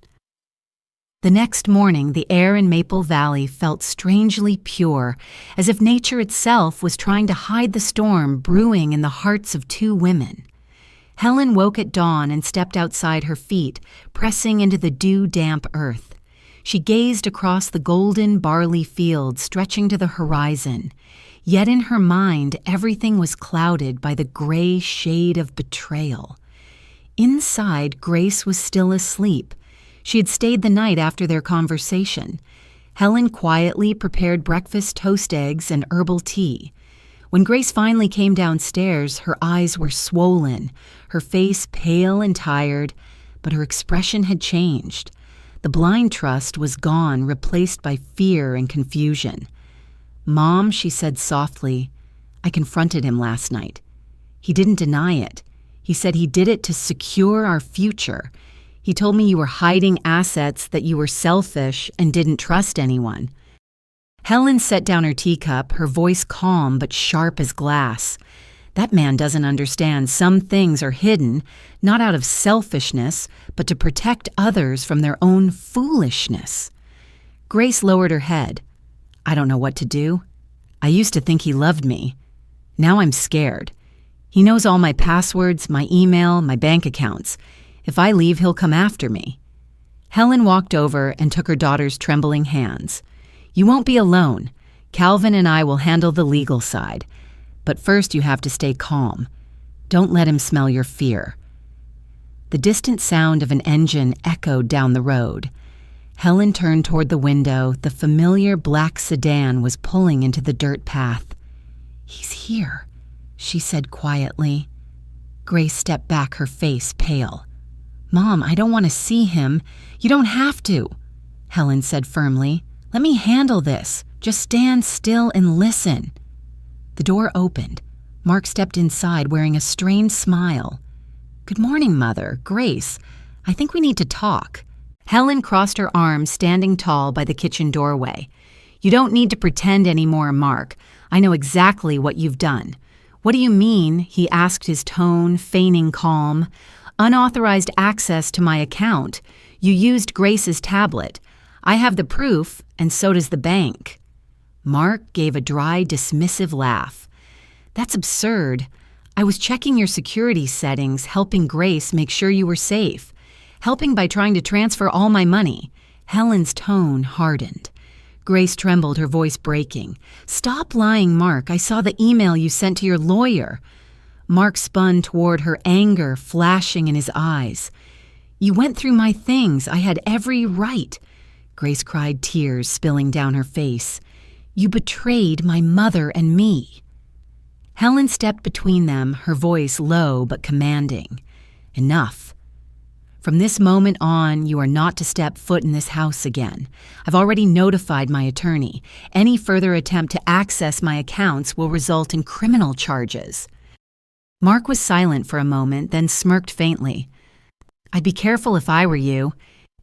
The next morning, the air in Maple Valley felt strangely pure, as if nature itself was trying to hide the storm brewing in the hearts of two women. Helen woke at dawn and stepped outside, her feet pressing into the dew-damp earth. She gazed across the golden barley fields stretching to the horizon. Yet in her mind, everything was clouded by the gray shade of betrayal. Inside, Grace was still asleep. She had stayed the night after their conversation. Helen quietly prepared breakfast, toast eggs, and herbal tea. When Grace finally came downstairs, her eyes were swollen, her face pale and tired, but her expression had changed. The blind trust was gone, replaced by fear and confusion. "Mom," she said softly, "I confronted him last night. He didn't deny it. He said he did it to secure our future. He told me you were hiding assets, that you were selfish and didn't trust anyone." Helen set down her teacup, her voice calm but sharp as glass. "That man doesn't understand. Some things are hidden, not out of selfishness, but to protect others from their own foolishness." Grace lowered her head. "I don't know what to do. I used to think he loved me. Now I'm scared. He knows all my passwords, my email, my bank accounts. If I leave, he'll come after me." Helen walked over and took her daughter's trembling hands. "You won't be alone. Calvin and I will handle the legal side. But first you have to stay calm. Don't let him smell your fear." The distant sound of an engine echoed down the road. Helen turned toward the window. The familiar black sedan was pulling into the dirt path. "He's here," she said quietly. Grace stepped back, her face pale. Mom, I don't want to see him. You don't have to, Helen said firmly. Let me handle this. Just stand still and listen. The door opened. Mark stepped inside wearing a strained smile. Good morning, Mother. Grace. I think we need to talk. Helen crossed her arms, standing tall by the kitchen doorway. You don't need to pretend anymore, Mark. I know exactly what you've done. What do you mean? He asked, his tone feigning calm. Unauthorized access to my account. You used Grace's tablet. I have the proof, and so does the bank. Mark gave a dry, dismissive laugh. That's absurd. I was checking your security settings, helping Grace make sure you were safe. Helping by trying to transfer all my money. Helen's tone hardened. Grace trembled, her voice breaking. Stop lying, Mark. I saw the email you sent to your lawyer. Mark spun toward her, anger flashing in his eyes. You went through my things. I had every right. Grace cried, tears spilling down her face. You betrayed my mother and me. Helen stepped between them, her voice low but commanding. Enough. From this moment on, you are not to step foot in this house again. I've already notified my attorney. Any further attempt to access my accounts will result in criminal charges. Mark was silent for a moment, then smirked faintly. I'd be careful if I were you.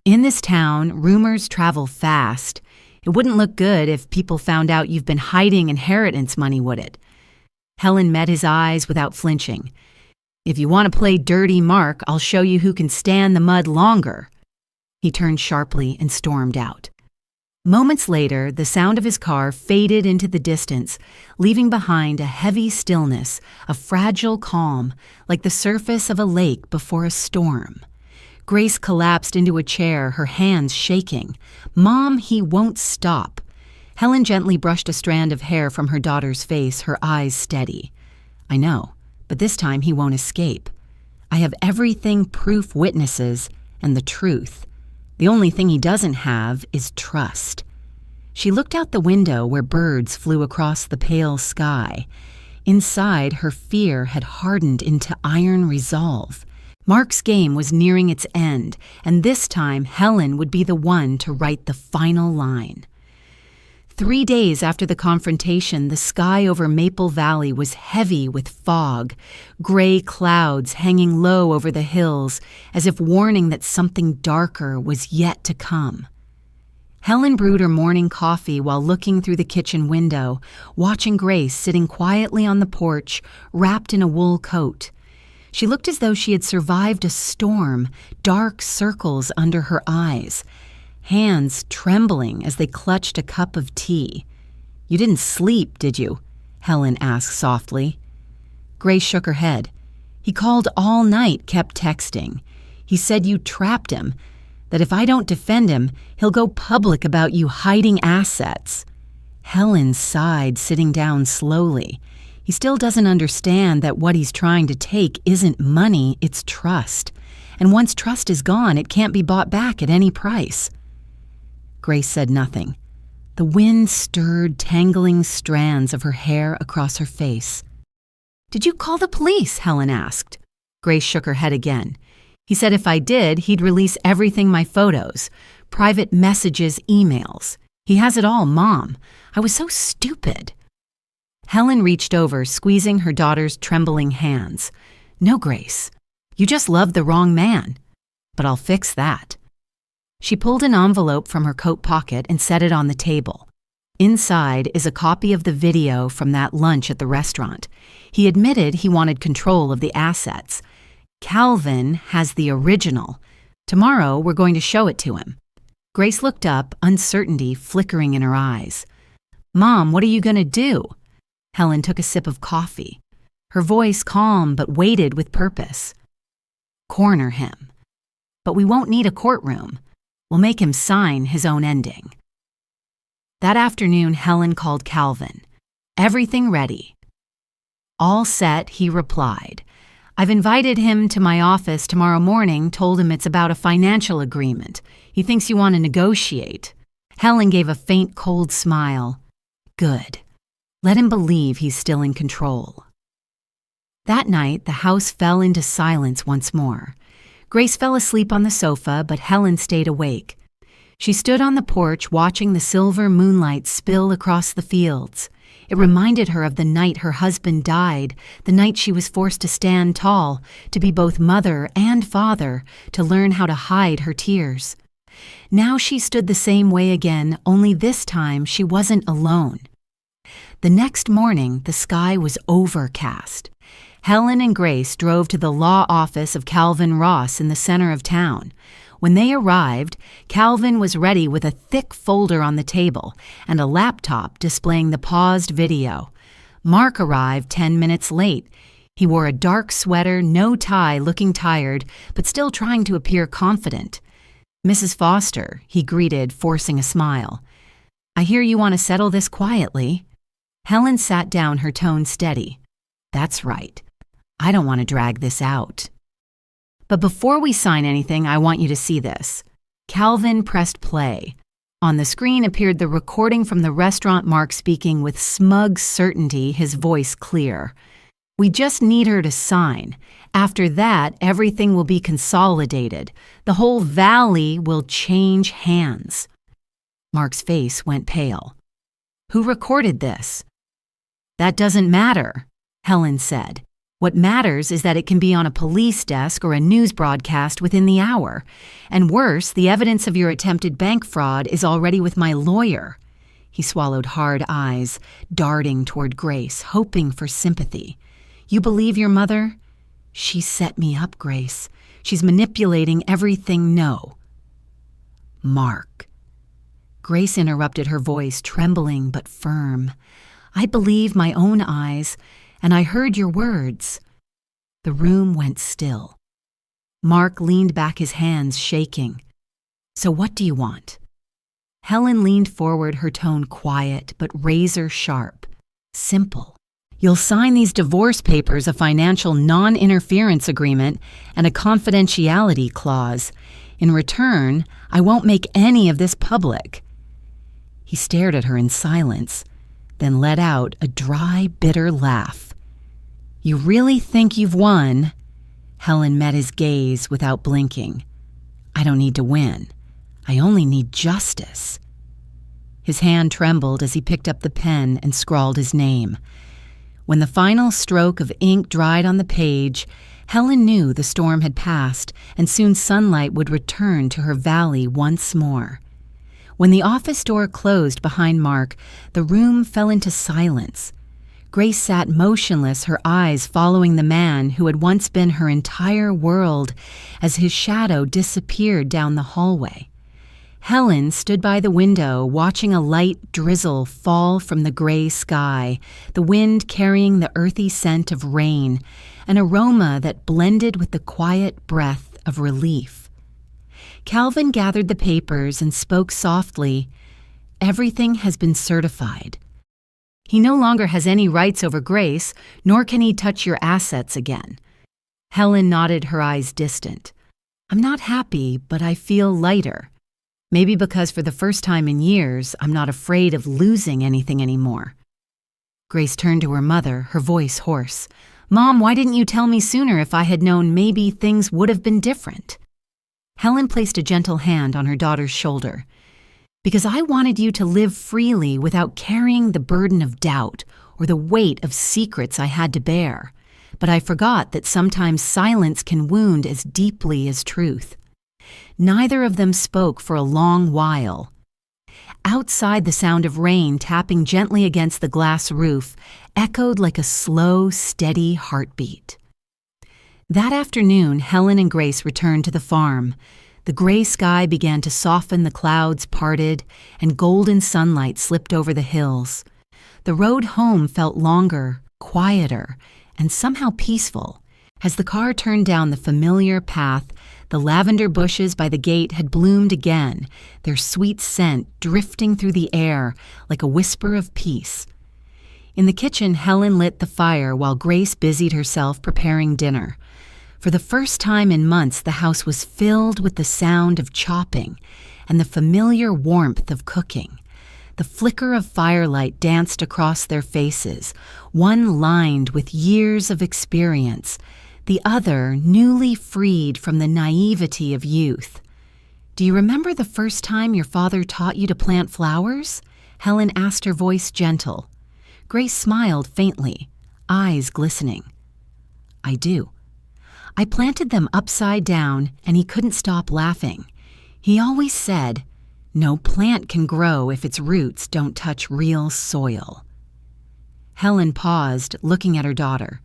In this town, rumors travel fast. It wouldn't look good if people found out you've been hiding inheritance money, would it? Helen met his eyes without flinching. If you want to play dirty, Mark, I'll show you who can stand the mud longer. He turned sharply and stormed out. Moments later, the sound of his car faded into the distance, leaving behind a heavy stillness, a fragile calm, like the surface of a lake before a storm. Grace collapsed into a chair, her hands shaking. Mom, he won't stop. Helen gently brushed a strand of hair from her daughter's face, her eyes steady. I know, but this time he won't escape. I have everything, proof, witnesses, and the truth. The only thing he doesn't have is trust. She looked out the window where birds flew across the pale sky. Inside, her fear had hardened into iron resolve. Mark's game was nearing its end, and this time Helen would be the one to write the final line. 3 days after the confrontation, the sky over Maple Valley was heavy with fog, gray clouds hanging low over the hills, as if warning that something darker was yet to come. Helen brewed her morning coffee while looking through the kitchen window, watching Grace sitting quietly on the porch, wrapped in a wool coat. She looked as though she had survived a storm, dark circles under her eyes, hands trembling as they clutched a cup of tea. You didn't sleep, did you? Helen asked softly. Grace shook her head. He called all night, kept texting. He said you trapped him, that if I don't defend him, he'll go public about you hiding assets. Helen sighed, sitting down slowly. He still doesn't understand that what he's trying to take isn't money, it's trust. And once trust is gone, it can't be bought back at any price. Grace said nothing. The wind stirred tangling strands of her hair across her face. Did you call the police? Helen asked. Grace shook her head again. He said if I did, he'd release everything, my photos, private messages, emails. He has it all, Mom. I was so stupid. Helen reached over, squeezing her daughter's trembling hands. No, Grace. You just loved the wrong man. But I'll fix that. She pulled an envelope from her coat pocket and set it on the table. Inside is a copy of the video from that lunch at the restaurant. He admitted he wanted control of the assets. Calvin has the original. Tomorrow we're going to show it to him. Grace looked up, uncertainty flickering in her eyes. Mom, what are you going to do? Helen took a sip of coffee. Her voice calm but weighted with purpose. Corner him. But we won't need a courtroom. We'll make him sign his own ending. That afternoon, Helen called Calvin. Everything ready. All set, he replied. I've invited him to my office tomorrow morning, told him it's about a financial agreement. He thinks you want to negotiate. Helen gave a faint, cold smile. Good. Let him believe he's still in control. That night, the house fell into silence once more. Grace fell asleep on the sofa, but Helen stayed awake. She stood on the porch watching the silver moonlight spill across the fields. It reminded her of the night her husband died, the night she was forced to stand tall, to be both mother and father, to learn how to hide her tears. Now she stood the same way again, only this time she wasn't alone. The next morning, the sky was overcast. Helen and Grace drove to the law office of Calvin Ross in the center of town. When they arrived, Calvin was ready with a thick folder on the table and a laptop displaying the paused video. Mark arrived 10 minutes late. He wore a dark sweater, no tie, looking tired, but still trying to appear confident. "Mrs. Foster," he greeted, forcing a smile. "I hear you want to settle this quietly." Helen sat down, her tone steady. "That's right. I don't want to drag this out. But before we sign anything, I want you to see this." Calvin pressed play. On the screen appeared the recording from the restaurant, Mark speaking with smug certainty, his voice clear. "We just need her to sign. After that, everything will be consolidated. The whole valley will change hands." Mark's face went pale. "Who recorded this?" "That doesn't matter," Helen said. "What matters is that it can be on a police desk or a news broadcast within the hour. And worse, the evidence of your attempted bank fraud is already with my lawyer." He swallowed hard eyes, darting toward Grace, hoping for sympathy. "You believe your mother?" "She set me up, Grace. She's manipulating everything." "No." "Mark." Grace interrupted, her voice trembling but firm. "I believe my own eyes, and I heard your words." The room went still. Mark leaned back, his hands shaking. "So what do you want?" Helen leaned forward, her tone quiet but razor sharp. "Simple. You'll sign these divorce papers, a financial non-interference agreement, and a confidentiality clause. In return, I won't make any of this public." He stared at her in silence, then let out a dry, bitter laugh. "You really think you've won?" Helen met his gaze without blinking. "I don't need to win. I only need justice." His hand trembled as he picked up the pen and scrawled his name. When the final stroke of ink dried on the page, Helen knew the storm had passed and soon sunlight would return to her valley once more. When the office door closed behind Mark, the room fell into silence. Grace sat motionless, her eyes following the man who had once been her entire world as his shadow disappeared down the hallway. Helen stood by the window, watching a light drizzle fall from the gray sky, the wind carrying the earthy scent of rain, an aroma that blended with the quiet breath of relief. Calvin gathered the papers and spoke softly. "Everything has been certified. He no longer has any rights over Grace, nor can he touch your assets again." Helen nodded, her eyes distant. "I'm not happy, but I feel lighter. Maybe because for the first time in years, I'm not afraid of losing anything anymore." Grace turned to her mother, her voice hoarse. "Mom, why didn't you tell me sooner? If I had known, maybe things would have been different." Helen placed a gentle hand on her daughter's shoulder. "Because I wanted you to live freely without carrying the burden of doubt or the weight of secrets I had to bear. But I forgot that sometimes silence can wound as deeply as truth." Neither of them spoke for a long while. Outside, the sound of rain tapping gently against the glass roof echoed like a slow, steady heartbeat. That afternoon, Helen and Grace returned to the farm. The gray sky began to soften, the clouds parted, and golden sunlight slipped over the hills. The road home felt longer, quieter, and somehow peaceful. As the car turned down the familiar path, the lavender bushes by the gate had bloomed again, their sweet scent drifting through the air like a whisper of peace. In the kitchen, Helen lit the fire while Grace busied herself preparing dinner. For the first time in months, the house was filled with the sound of chopping and the familiar warmth of cooking. The flicker of firelight danced across their faces, one lined with years of experience, the other newly freed from the naivety of youth. "Do you remember the first time your father taught you to plant flowers?" Helen asked, her voice gentle. Grace smiled faintly, eyes glistening. "I do. I planted them upside down, and he couldn't stop laughing. He always said, 'No plant can grow if its roots don't touch real soil.'" Helen paused, looking at her daughter.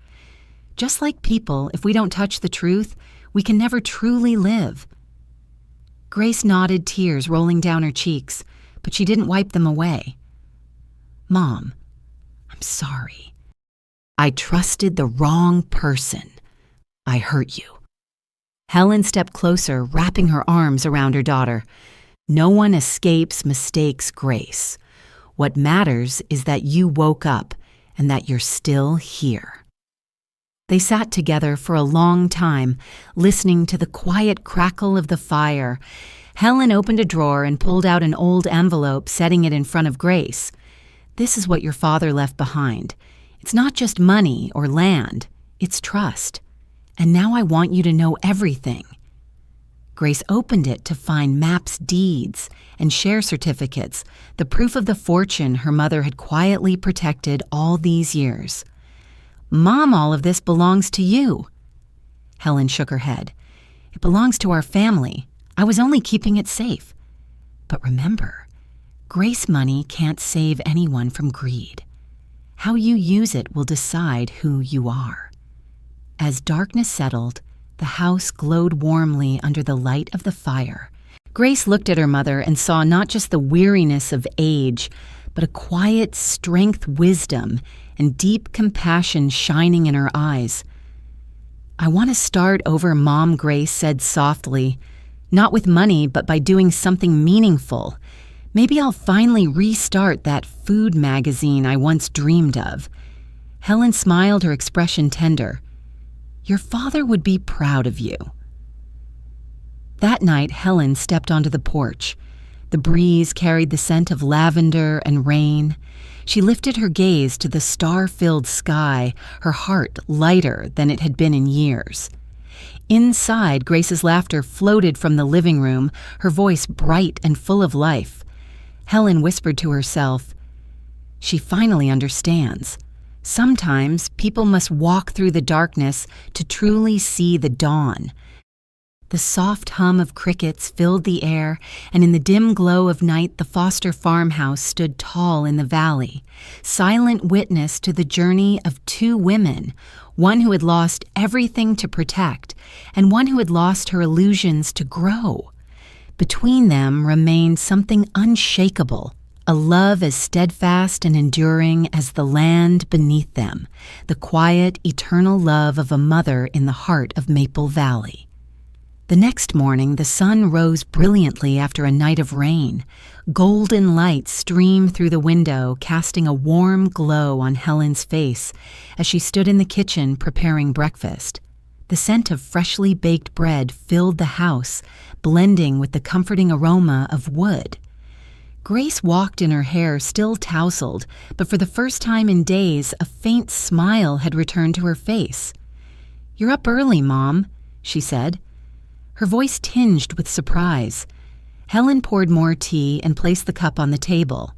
"Just like people, if we don't touch the truth, we can never truly live." Grace nodded, tears rolling down her cheeks, but she didn't wipe them away. "Mom, I'm sorry. I trusted the wrong person. I hurt you." Helen stepped closer, wrapping her arms around her daughter. "No one escapes mistakes, Grace. What matters is that you woke up and that you're still here." They sat together for a long time, listening to the quiet crackle of the fire. Helen opened a drawer and pulled out an old envelope, setting it in front of Grace. "This is what your father left behind. It's not just money or land, it's trust. And now I want you to know everything." Grace opened it to find maps, deeds, and share certificates, the proof of the fortune her mother had quietly protected all these years. "Mom, all of this belongs to you." Helen shook her head. "It belongs to our family. I was only keeping it safe. But remember, Grace money can't save anyone from greed. How you use it will decide who you are." As darkness settled, the house glowed warmly under the light of the fire. Grace looked at her mother and saw not just the weariness of age, but a quiet strength, wisdom, and deep compassion shining in her eyes. "I want to start over," Mom, Grace said softly. "Not with money, but by doing something meaningful. Maybe I'll finally restart that food magazine I once dreamed of." Helen smiled, her expression tender. "Your father would be proud of you." That night, Helen stepped onto the porch. The breeze carried the scent of lavender and rain. She lifted her gaze to the star-filled sky, her heart lighter than it had been in years. Inside, Grace's laughter floated from the living room, her voice bright and full of life. Helen whispered to herself, "She finally understands. Sometimes people must walk through the darkness to truly see the dawn." The soft hum of crickets filled the air, and in the dim glow of night the Foster farmhouse stood tall in the valley, silent witness to the journey of two women, one who had lost everything to protect, and one who had lost her illusions to grow. Between them remained something unshakable, a love as steadfast and enduring as the land beneath them, the quiet, eternal love of a mother in the heart of Maple Valley. The next morning, the sun rose brilliantly after a night of rain. Golden light streamed through the window, casting a warm glow on Helen's face as she stood in the kitchen preparing breakfast. The scent of freshly baked bread filled the house, blending with the comforting aroma of wood. Grace walked in her hair still tousled, but for the first time in days, a faint smile had returned to her face. "You're up early, Mom," she said. Her voice tinged with surprise. Helen poured more tea and placed the cup on the table.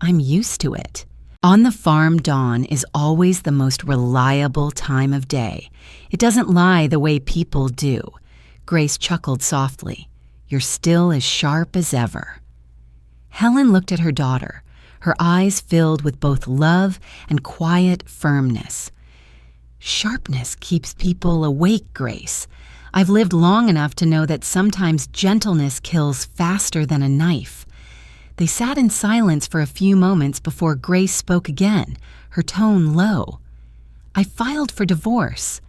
"I'm used to it. On the farm, dawn is always the most reliable time of day. It doesn't lie the way people do." Grace chuckled softly. "You're still as sharp as ever." Helen looked at her daughter, her eyes filled with both love and quiet firmness. "Sharpness keeps people awake, Grace. I've lived long enough to know that sometimes gentleness kills faster than a knife." They sat in silence for a few moments before Grace spoke again, her tone low. "I filed for divorce.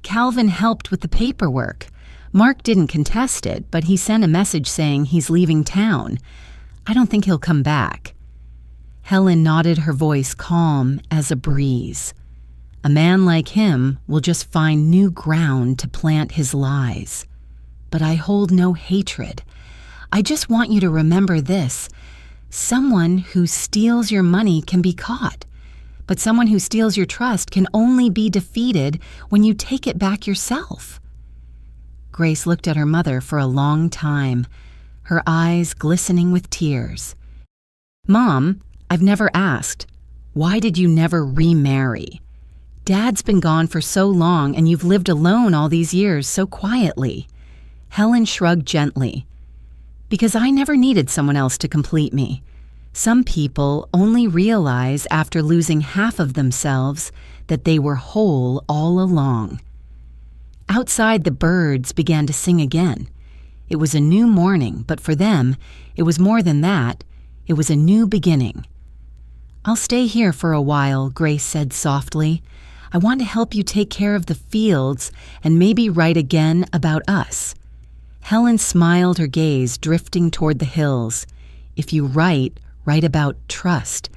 Calvin helped with the paperwork. Mark didn't contest it, but he sent a message saying he's leaving town. I don't think he'll come back." Helen nodded, her voice calm as a breeze. "A man like him will just find new ground to plant his lies. But I hold no hatred. I just want you to remember this. Someone who steals your money can be caught, But someone who steals your trust can only be defeated when you take it back yourself. Grace looked at her mother for a long time, her eyes glistening with tears. "Mom, I've never asked. Why did you never remarry? Dad's been gone for so long and you've lived alone all these years so quietly." Helen shrugged gently. "Because I never needed someone else to complete me. Some people only realize after losing half of themselves that they were whole all along." Outside, the birds began to sing again. It was a new morning, but for them, it was more than that. It was a new beginning. "I'll stay here for a while," Grace said softly. "I want to help you take care of the fields and maybe write again about us." Helen smiled, her gaze drifting toward the hills. "If you write about trust,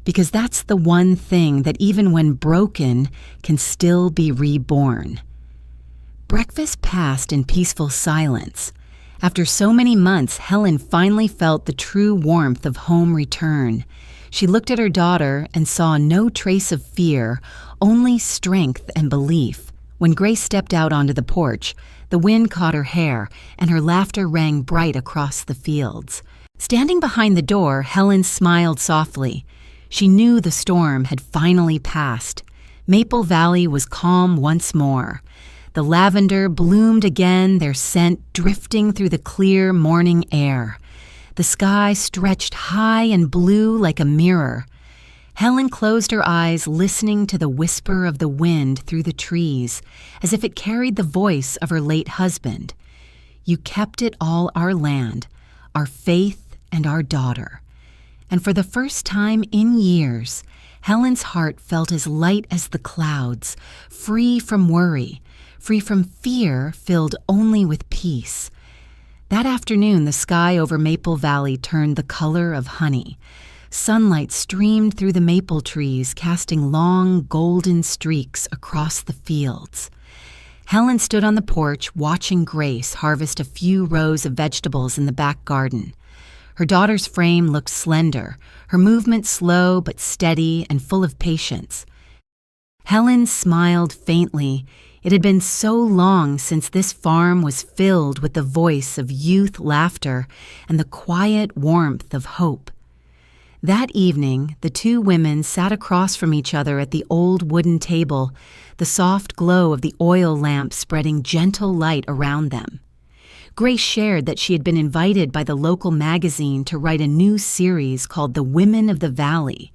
because that's the one thing that even when broken can still be reborn." Breakfast passed in peaceful silence. After so many months, Helen finally felt the true warmth of home return. She looked at her daughter and saw no trace of fear, only strength and belief. When Grace stepped out onto the porch, the wind caught her hair and her laughter rang bright across the fields. Standing behind the door, Helen smiled softly. She knew the storm had finally passed. Maple Valley was calm once more. The lavender bloomed again, their scent drifting through the clear morning air. The sky stretched high and blue like a mirror. Helen closed her eyes, listening to the whisper of the wind through the trees, as if it carried the voice of her late husband. "You kept it all our land, our faith and our daughter." And for the first time in years, Helen's heart felt as light as the clouds, free from worry, free from fear, filled only with peace. That afternoon, the sky over Maple Valley turned the color of honey. Sunlight streamed through the maple trees, casting long, golden streaks across the fields. Helen stood on the porch, watching Grace harvest a few rows of vegetables in the back garden. Her daughter's frame looked slender, her movement slow but steady and full of patience. Helen smiled faintly. It had been so long since this farm was filled with the voice of youth laughter and the quiet warmth of hope. That evening, the two women sat across from each other at the old wooden table, the soft glow of the oil lamp spreading gentle light around them. Grace shared that she had been invited by the local magazine to write a new series called The Women of the Valley,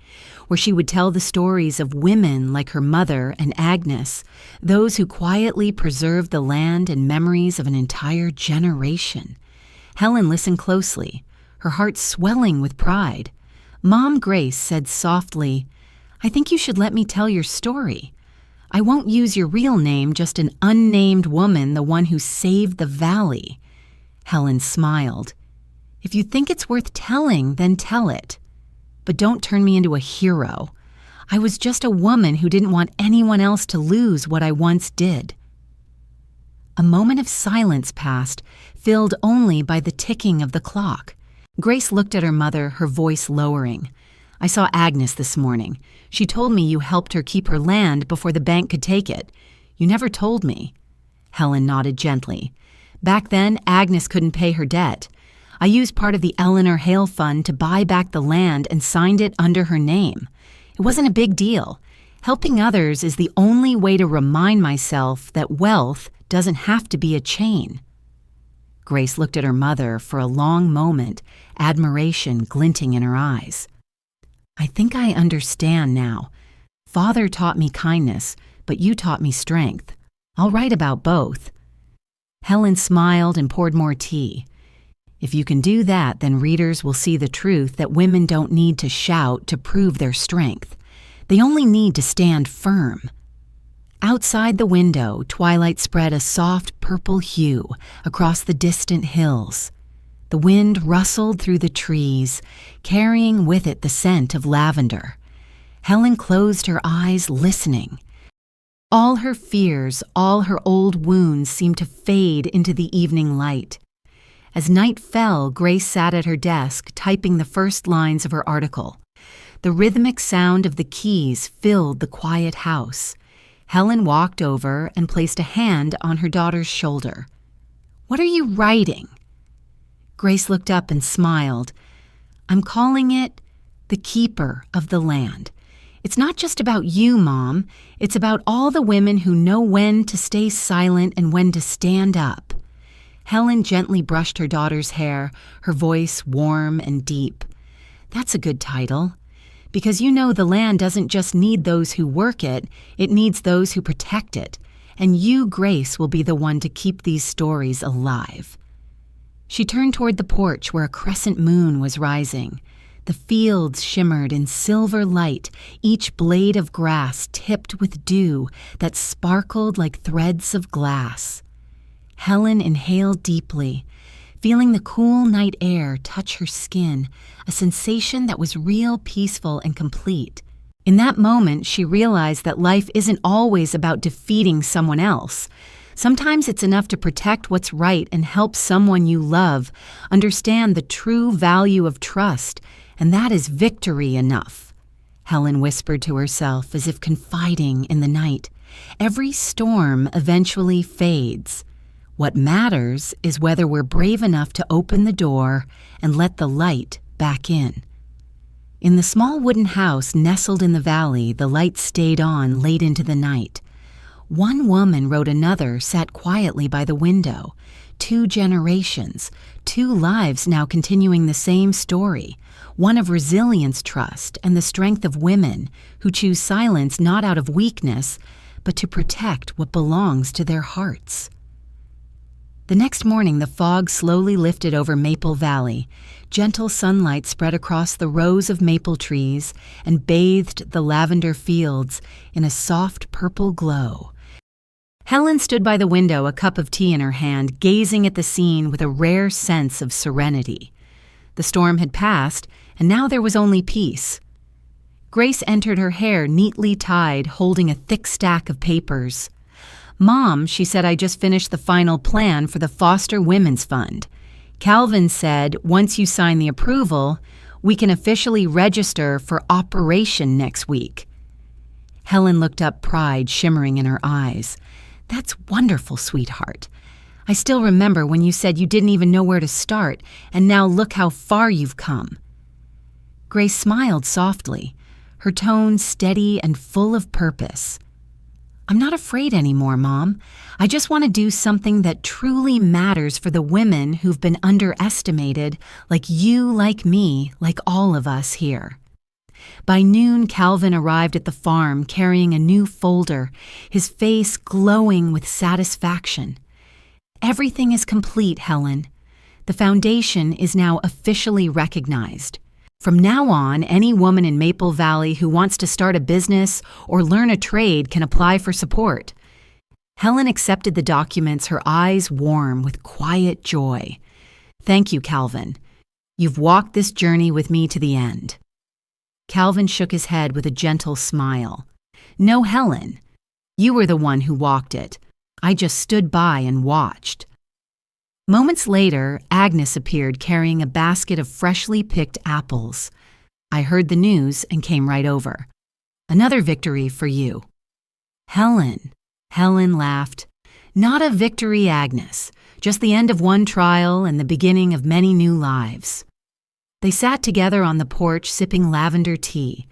where she would tell the stories of women like her mother and Agnes, those who quietly preserved the land and memories of an entire generation. Helen listened closely, her heart swelling with pride. Mom Grace said softly, "I think you should let me tell your story. I won't use your real name, just an unnamed woman, the one who saved the valley." Helen smiled. "If you think it's worth telling, then tell it. But don't turn me into a hero. I was just a woman who didn't want anyone else to lose what I once did." A moment of silence passed, filled only by the ticking of the clock. Grace looked at her mother, her voice lowering. "I saw Agnes this morning. She told me you helped her keep her land before the bank could take it. You never told me." Helen nodded gently. "Back then, Agnes couldn't pay her debt. I used part of the Eleanor Hale Fund to buy back the land and signed it under her name. It wasn't a big deal. Helping others is the only way to remind myself that wealth doesn't have to be a chain." Grace looked at her mother for a long moment, admiration glinting in her eyes. "I think I understand now. Father taught me kindness, but you taught me strength. I'll write about both." Helen smiled and poured more tea. "If you can do that, then readers will see the truth that women don't need to shout to prove their strength. They only need to stand firm." Outside the window, twilight spread a soft purple hue across the distant hills. The wind rustled through the trees, carrying with it the scent of lavender. Helen closed her eyes, listening. All her fears, all her old wounds seemed to fade into the evening light. As night fell, Grace sat at her desk, typing the first lines of her article. The rhythmic sound of the keys filled the quiet house. Helen walked over and placed a hand on her daughter's shoulder. "What are you writing?" Grace looked up and smiled. "I'm calling it The Keeper of the Land. It's not just about you, Mom. It's about all the women who know when to stay silent and when to stand up." Helen gently brushed her daughter's hair, her voice warm and deep. "That's a good title. Because you know the land doesn't just need those who work it, it needs those who protect it. And you, Grace, will be the one to keep these stories alive." She turned toward the porch where a crescent moon was rising. The fields shimmered in silver light, each blade of grass tipped with dew that sparkled like threads of glass. Helen inhaled deeply, feeling the cool night air touch her skin, a sensation that was real, peaceful, and complete. In that moment, she realized that life isn't always about defeating someone else. Sometimes it's enough to protect what's right and help someone you love understand the true value of trust, and that is victory enough. Helen whispered to herself as if confiding in the night. Every storm eventually fades. What matters is whether we're brave enough to open the door and let the light back in. In the small wooden house nestled in the valley, the light stayed on late into the night. One woman wrote another sat quietly by the window. 2 generations, 2 lives now continuing the same story, one of resilience, trust, and the strength of women who choose silence not out of weakness, but to protect what belongs to their hearts. The next morning, the fog slowly lifted over Maple Valley. Gentle sunlight spread across the rows of maple trees and bathed the lavender fields in a soft purple glow. Helen stood by the window, a cup of tea in her hand, gazing at the scene with a rare sense of serenity. The storm had passed, and now there was only peace. Grace entered, her hair neatly tied, holding a thick stack of papers. "Mom," she said, "I just finished the final plan for the Foster Women's Fund. Calvin said once you sign the approval, we can officially register for operation next week." Helen looked up, pride shimmering in her eyes. "That's wonderful, sweetheart. I still remember when you said you didn't even know where to start, and now look how far you've come." Grace smiled softly, her tone steady and full of purpose. "I'm not afraid anymore, Mom. I just want to do something that truly matters for the women who've been underestimated, like you, like me, like all of us here." By noon, Calvin arrived at the farm carrying a new folder, his face glowing with satisfaction. "Everything is complete, Helen. The foundation is now officially recognized. From now on, any woman in Maple Valley who wants to start a business or learn a trade can apply for support." Helen accepted the documents, her eyes warm with quiet joy. "Thank you, Calvin. You've walked this journey with me to the end." Calvin shook his head with a gentle smile. "No, Helen. You were the one who walked it. I just stood by and watched." Moments later, Agnes appeared carrying a basket of freshly picked apples. "I heard the news and came right over. Another victory for you." "Helen," Helen laughed. "Not a victory, Agnes. Just the end of one trial and the beginning of many new lives." They sat together on the porch sipping lavender tea.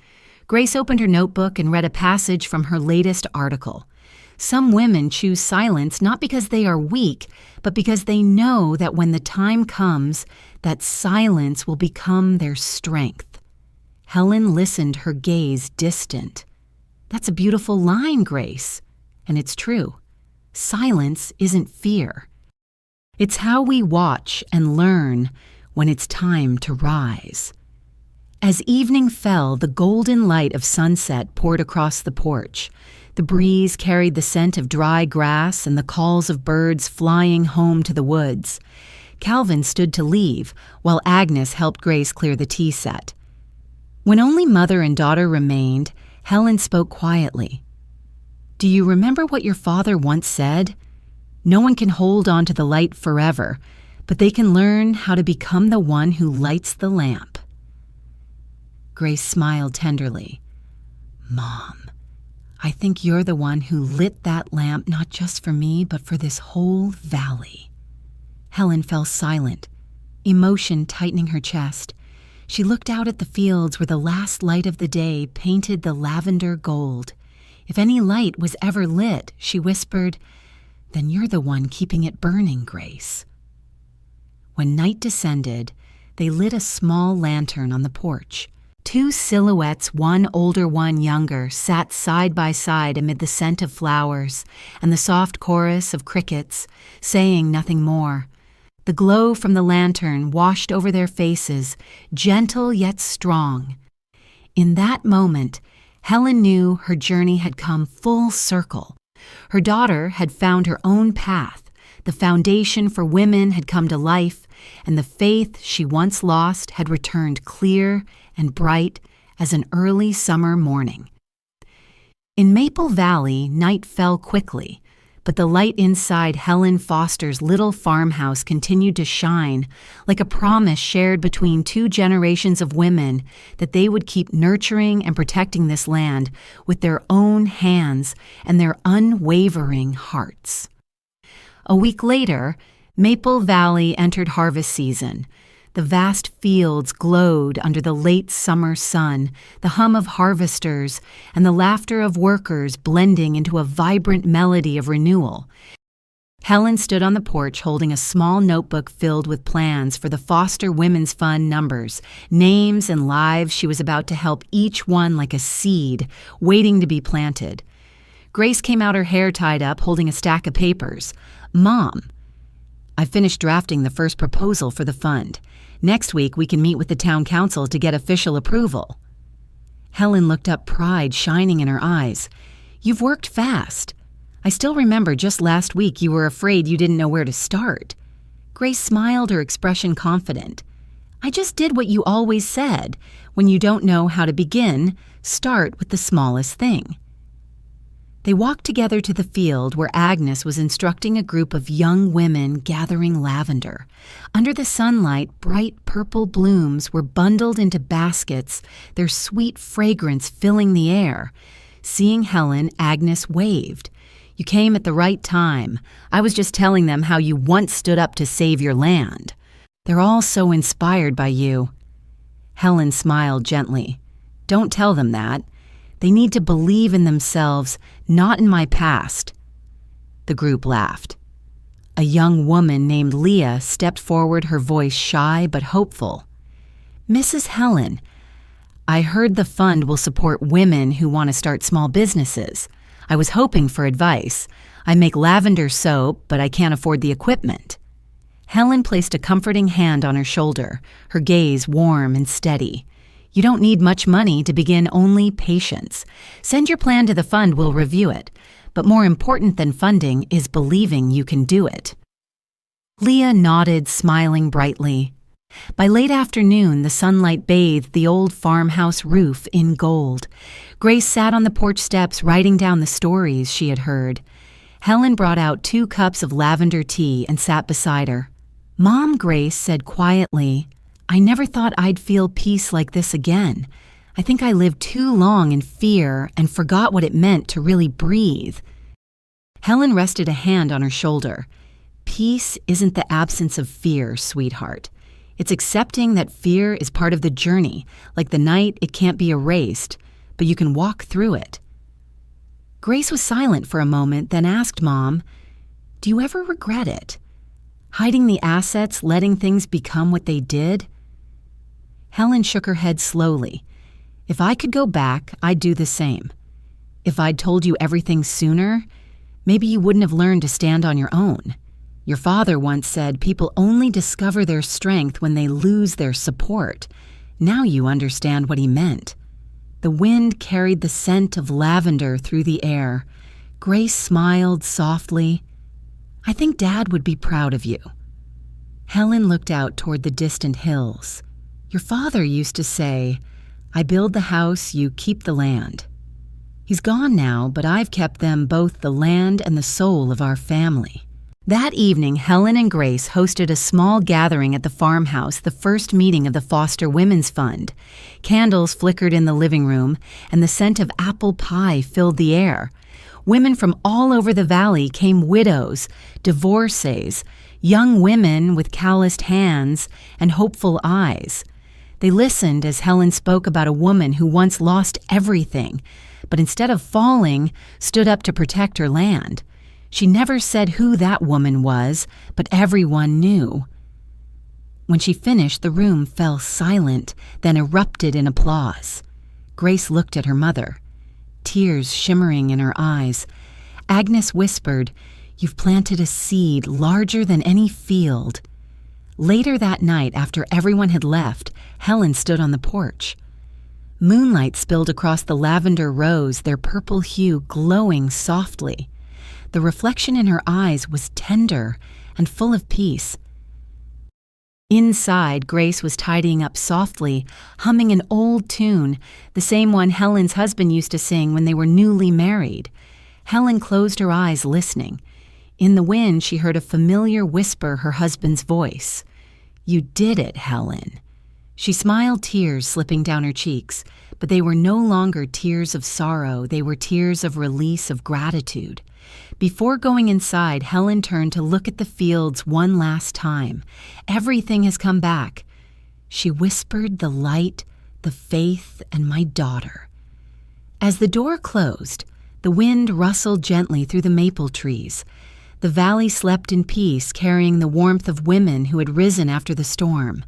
Grace opened her notebook and read a passage from her latest article. Some women choose silence not because they are weak, but because they know that when the time comes, that silence will become their strength. Helen listened, her gaze distant. "That's a beautiful line, Grace." And it's true. Silence isn't fear. It's how we watch and learn when it's time to rise. As evening fell, the golden light of sunset poured across the porch. The breeze carried the scent of dry grass and the calls of birds flying home to the woods. Calvin stood to leave, while Agnes helped Grace clear the tea set. When only mother and daughter remained, Helen spoke quietly. "Do you remember what your father once said? No one can hold on to the light forever, but they can learn how to become the one who lights the lamp." Grace smiled tenderly. Mom, I think you're the one who lit that lamp not just for me, but for this whole valley. Helen fell silent, emotion tightening her chest. She looked out at the fields where the last light of the day painted the lavender gold. If any light was ever lit, she whispered, then you're the one keeping it burning, Grace. When night descended, they lit a small lantern on the porch. Two silhouettes, one older, one younger, sat side by side amid the scent of flowers and the soft chorus of crickets, saying nothing more. The glow from the lantern washed over their faces, gentle yet strong. In that moment, Helen knew her journey had come full circle. Her daughter had found her own path, the foundation for women had come to life, and the faith she once lost had returned clear and bright as an early summer morning. In Maple Valley, night fell quickly, but the light inside Helen Foster's little farmhouse continued to shine, like a promise shared between two generations of women that they would keep nurturing and protecting this land with their own hands and their unwavering hearts. A week later, Maple Valley entered harvest season. The vast fields glowed under the late summer sun, the hum of harvesters and the laughter of workers blending into a vibrant melody of renewal. Helen stood on the porch holding a small notebook filled with plans for the Foster Women's Fund numbers, names and lives she was about to help, each one like a seed waiting to be planted. Grace came out, her hair tied up, holding a stack of papers. Mom, I finished drafting the first proposal for the fund. Next week, we can meet with the town council to get official approval. Helen looked up, pride shining in her eyes. You've worked fast. I still remember just last week you were afraid you didn't know where to start. Grace smiled, her expression confident. I just did what you always said. When you don't know how to begin, start with the smallest thing. They walked together to the field where Agnes was instructing a group of young women gathering lavender. Under the sunlight, bright purple blooms were bundled into baskets, their sweet fragrance filling the air. Seeing Helen, Agnes waved. You came at the right time. I was just telling them how you once stood up to save your land. They're all so inspired by you. Helen smiled gently. Don't tell them that. They need to believe in themselves, not in my past. The group laughed. A young woman named Leah stepped forward, her voice shy but hopeful. Mrs. Helen, I heard the fund will support women who want to start small businesses. I was hoping for advice. I make lavender soap, but I can't afford the equipment. Helen placed a comforting hand on her shoulder, her gaze warm and steady. You don't need much money to begin, only patience. Send your plan to the fund, we'll review it. But more important than funding is believing you can do it. Leah nodded, smiling brightly. By late afternoon, the sunlight bathed the old farmhouse roof in gold. Grace sat on the porch steps writing down the stories she had heard. Helen brought out 2 cups of lavender tea and sat beside her. Mom, Grace said quietly, I never thought I'd feel peace like this again. I think I lived too long in fear and forgot what it meant to really breathe. Helen rested a hand on her shoulder. Peace isn't the absence of fear, sweetheart. It's accepting that fear is part of the journey. Like the night, it can't be erased, but you can walk through it. Grace was silent for a moment, then asked Mom, do you ever regret it? Hiding the assets, letting things become what they did? Helen shook her head slowly. If I could go back, I'd do the same. If I'd told you everything sooner, maybe you wouldn't have learned to stand on your own. Your father once said people only discover their strength when they lose their support. Now you understand what he meant. The wind carried the scent of lavender through the air. Grace smiled softly. I think Dad would be proud of you. Helen looked out toward the distant hills. Your father used to say, I build the house, you keep the land. He's gone now, but I've kept them, both the land and the soul of our family. That evening, Helen and Grace hosted a small gathering at the farmhouse, the first meeting of the Foster Women's Fund. Candles flickered in the living room, and the scent of apple pie filled the air. Women from all over the valley came: widows, divorcees, young women with calloused hands and hopeful eyes. They listened as Helen spoke about a woman who once lost everything, but instead of falling, stood up to protect her land. She never said who that woman was, but everyone knew. When she finished, the room fell silent, then erupted in applause. Grace looked at her mother, tears shimmering in her eyes. Agnes whispered, "You've planted a seed larger than any field." Later that night, after everyone had left, Helen stood on the porch. Moonlight spilled across the lavender rows, their purple hue glowing softly. The reflection in her eyes was tender and full of peace. Inside, Grace was tidying up softly, humming an old tune, the same one Helen's husband used to sing when they were newly married. Helen closed her eyes, listening. In the wind, she heard a familiar whisper her husband's voice. "You did it, Helen." She smiled, tears slipping down her cheeks, but they were no longer tears of sorrow. They were tears of release, of gratitude. Before going inside, Helen turned to look at the fields one last time. "Everything has come back." She whispered, "the light, the faith, and my daughter." As the door closed, the wind rustled gently through the maple trees. The valley slept in peace, carrying the warmth of women who had risen after the storm.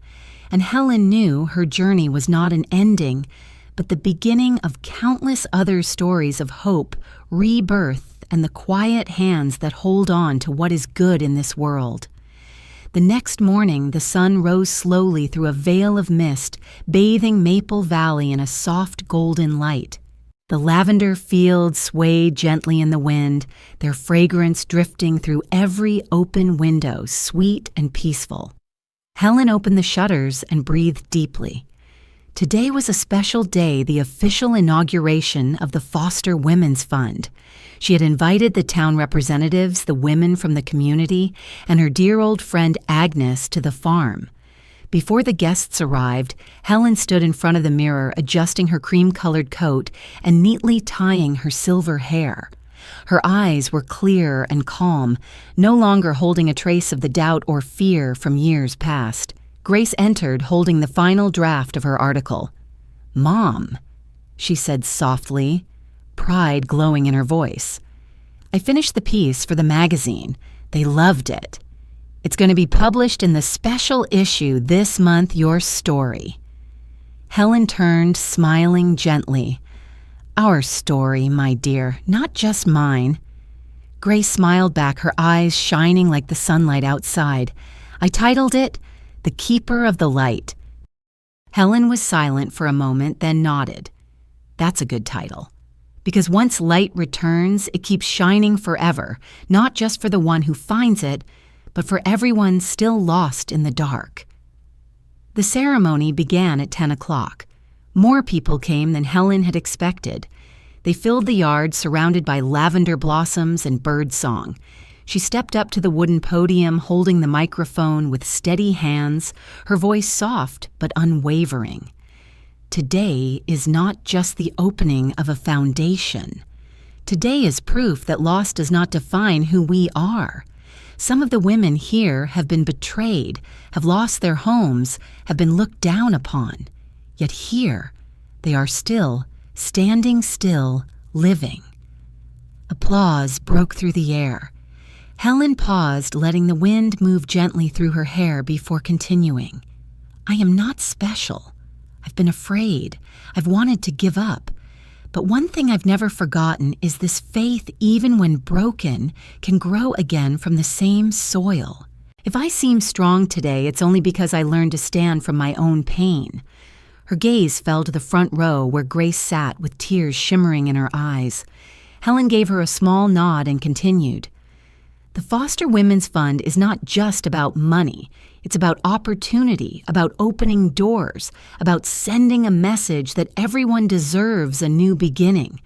And Helen knew her journey was not an ending, but the beginning of countless other stories of hope, rebirth, and the quiet hands that hold on to what is good in this world. The next morning, the sun rose slowly through a veil of mist, bathing Maple Valley in a soft golden light. The lavender fields swayed gently in the wind, their fragrance drifting through every open window, sweet and peaceful. Helen opened the shutters and breathed deeply. Today was a special day, the official inauguration of the Foster Women's Fund. She had invited the town representatives, the women from the community, and her dear old friend Agnes to the farm. Before the guests arrived, Helen stood in front of the mirror, adjusting her cream-colored coat and neatly tying her silver hair. Her eyes were clear and calm, no longer holding a trace of the doubt or fear from years past. Grace entered, holding the final draft of her article. "Mom," she said softly, pride glowing in her voice. "I finished the piece for the magazine. They loved it. It's going to be published in the special issue this month, your story." Helen turned, smiling gently. "Our story, my dear, not just mine." Grace smiled back, her eyes shining like the sunlight outside. "I titled it, 'The Keeper of the Light.'" Helen was silent for a moment, then nodded. "That's a good title. Because once light returns, it keeps shining forever, not just for the one who finds it, but for everyone still lost in the dark." The ceremony began at 10 o'clock. More people came than Helen had expected. They filled the yard, surrounded by lavender blossoms and bird song. She stepped up to the wooden podium, holding the microphone with steady hands, her voice soft but unwavering. Today is not just the opening of a foundation. Today is proof that loss does not define who we are. Some of the women here have been betrayed, have lost their homes, have been looked down upon. Yet here, they are still, standing still, living. Applause broke through the air. Helen paused, letting the wind move gently through her hair before continuing. "I am not special. I've been afraid. I've wanted to give up. But one thing I've never forgotten is this faith, even when broken, can grow again from the same soil. If I seem strong today, it's only because I learned to stand from my own pain." Her gaze fell to the front row where Grace sat with tears shimmering in her eyes. Helen gave her a small nod and continued. "The Foster Women's Fund is not just about money. It's about opportunity, about opening doors, about sending a message that everyone deserves a new beginning.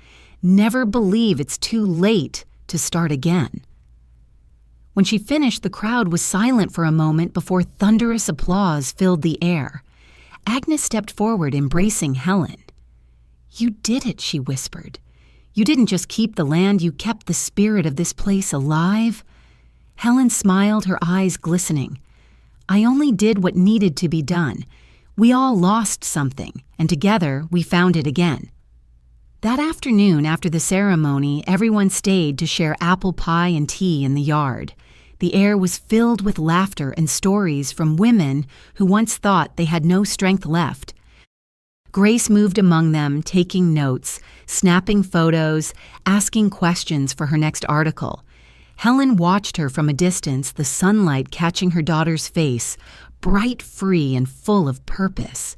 Never believe it's too late to start again." When she finished, the crowd was silent for a moment before thunderous applause filled the air. Agnes stepped forward, embracing Helen. "You did it," she whispered. "You didn't just keep the land, you kept the spirit of this place alive." Helen smiled, her eyes glistening. "I only did what needed to be done. We all lost something, and together we found it again." That afternoon, after the ceremony, everyone stayed to share apple pie and tea in the yard. The air was filled with laughter and stories from women who once thought they had no strength left. Grace moved among them, taking notes, snapping photos, asking questions for her next article. Helen watched her from a distance, the sunlight catching her daughter's face, bright, free, and full of purpose.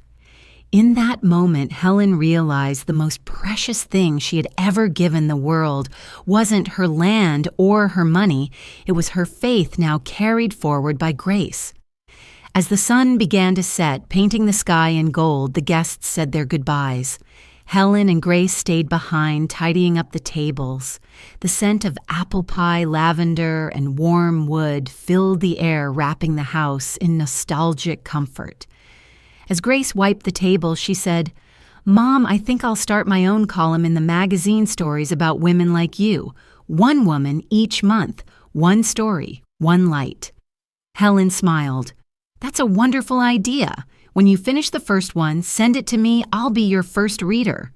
In that moment, Helen realized the most precious thing she had ever given the world wasn't her land or her money, it was her faith now carried forward by Grace. As the sun began to set, painting the sky in gold, the guests said their goodbyes. Helen and Grace stayed behind, tidying up the tables. The scent of apple pie, lavender, and warm wood filled the air, wrapping the house in nostalgic comfort. As Grace wiped the table, she said, "Mom, I think I'll start my own column in the magazine stories about women like you. One woman each month, one story, one light." Helen smiled. "That's a wonderful idea. When you finish the first one, send it to me. I'll be your first reader."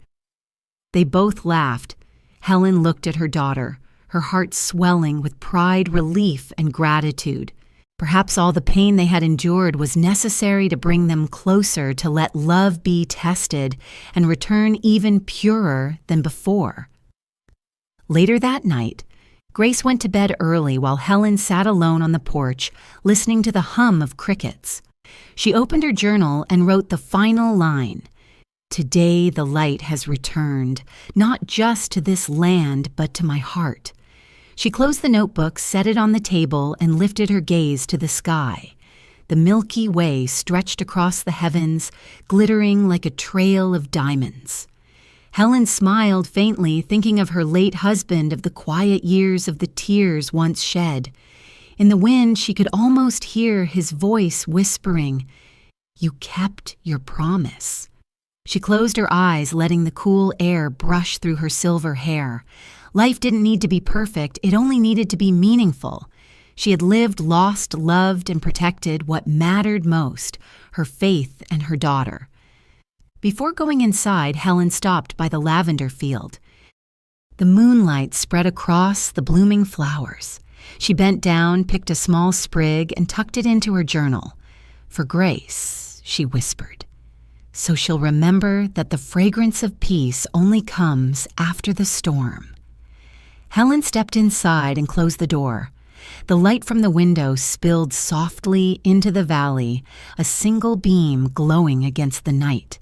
They both laughed. Helen looked at her daughter, her heart swelling with pride, relief, and gratitude. Perhaps all the pain they had endured was necessary to bring them closer, to let love be tested and return even purer than before. Later that night, Grace went to bed early while Helen sat alone on the porch, listening to the hum of crickets. She opened her journal and wrote the final line. "Today the light has returned, not just to this land, but to my heart." She closed the notebook, set it on the table, and lifted her gaze to the sky. The Milky Way stretched across the heavens, glittering like a trail of diamonds. Helen smiled faintly, thinking of her late husband, of the quiet years, of the tears once shed. In the wind, she could almost hear his voice whispering, "You kept your promise." She closed her eyes, letting the cool air brush through her silver hair. Life didn't need to be perfect, it only needed to be meaningful. She had lived, lost, loved, and protected what mattered most, her faith and her daughter. Before going inside, Helen stopped by the lavender field. The moonlight spread across the blooming flowers. She bent down, picked a small sprig, and tucked it into her journal. "For Grace," she whispered. "So she'll remember that the fragrance of peace only comes after the storm." Helen stepped inside and closed the door. The light from the window spilled softly into the valley, a single beam glowing against the night.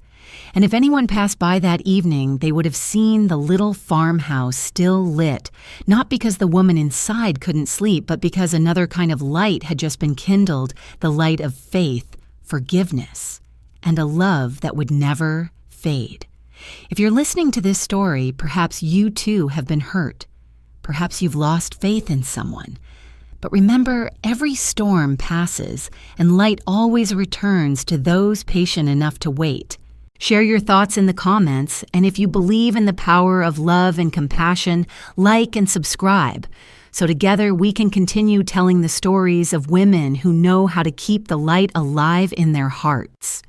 And if anyone passed by that evening, they would have seen the little farmhouse still lit, not because the woman inside couldn't sleep, but because another kind of light had just been kindled, the light of faith, forgiveness, and a love that would never fade. If you're listening to this story, perhaps you too have been hurt. Perhaps you've lost faith in someone. But remember, every storm passes, and light always returns to those patient enough to wait. Share your thoughts in the comments, and if you believe in the power of love and compassion, like and subscribe, so together we can continue telling the stories of women who know how to keep the light alive in their hearts.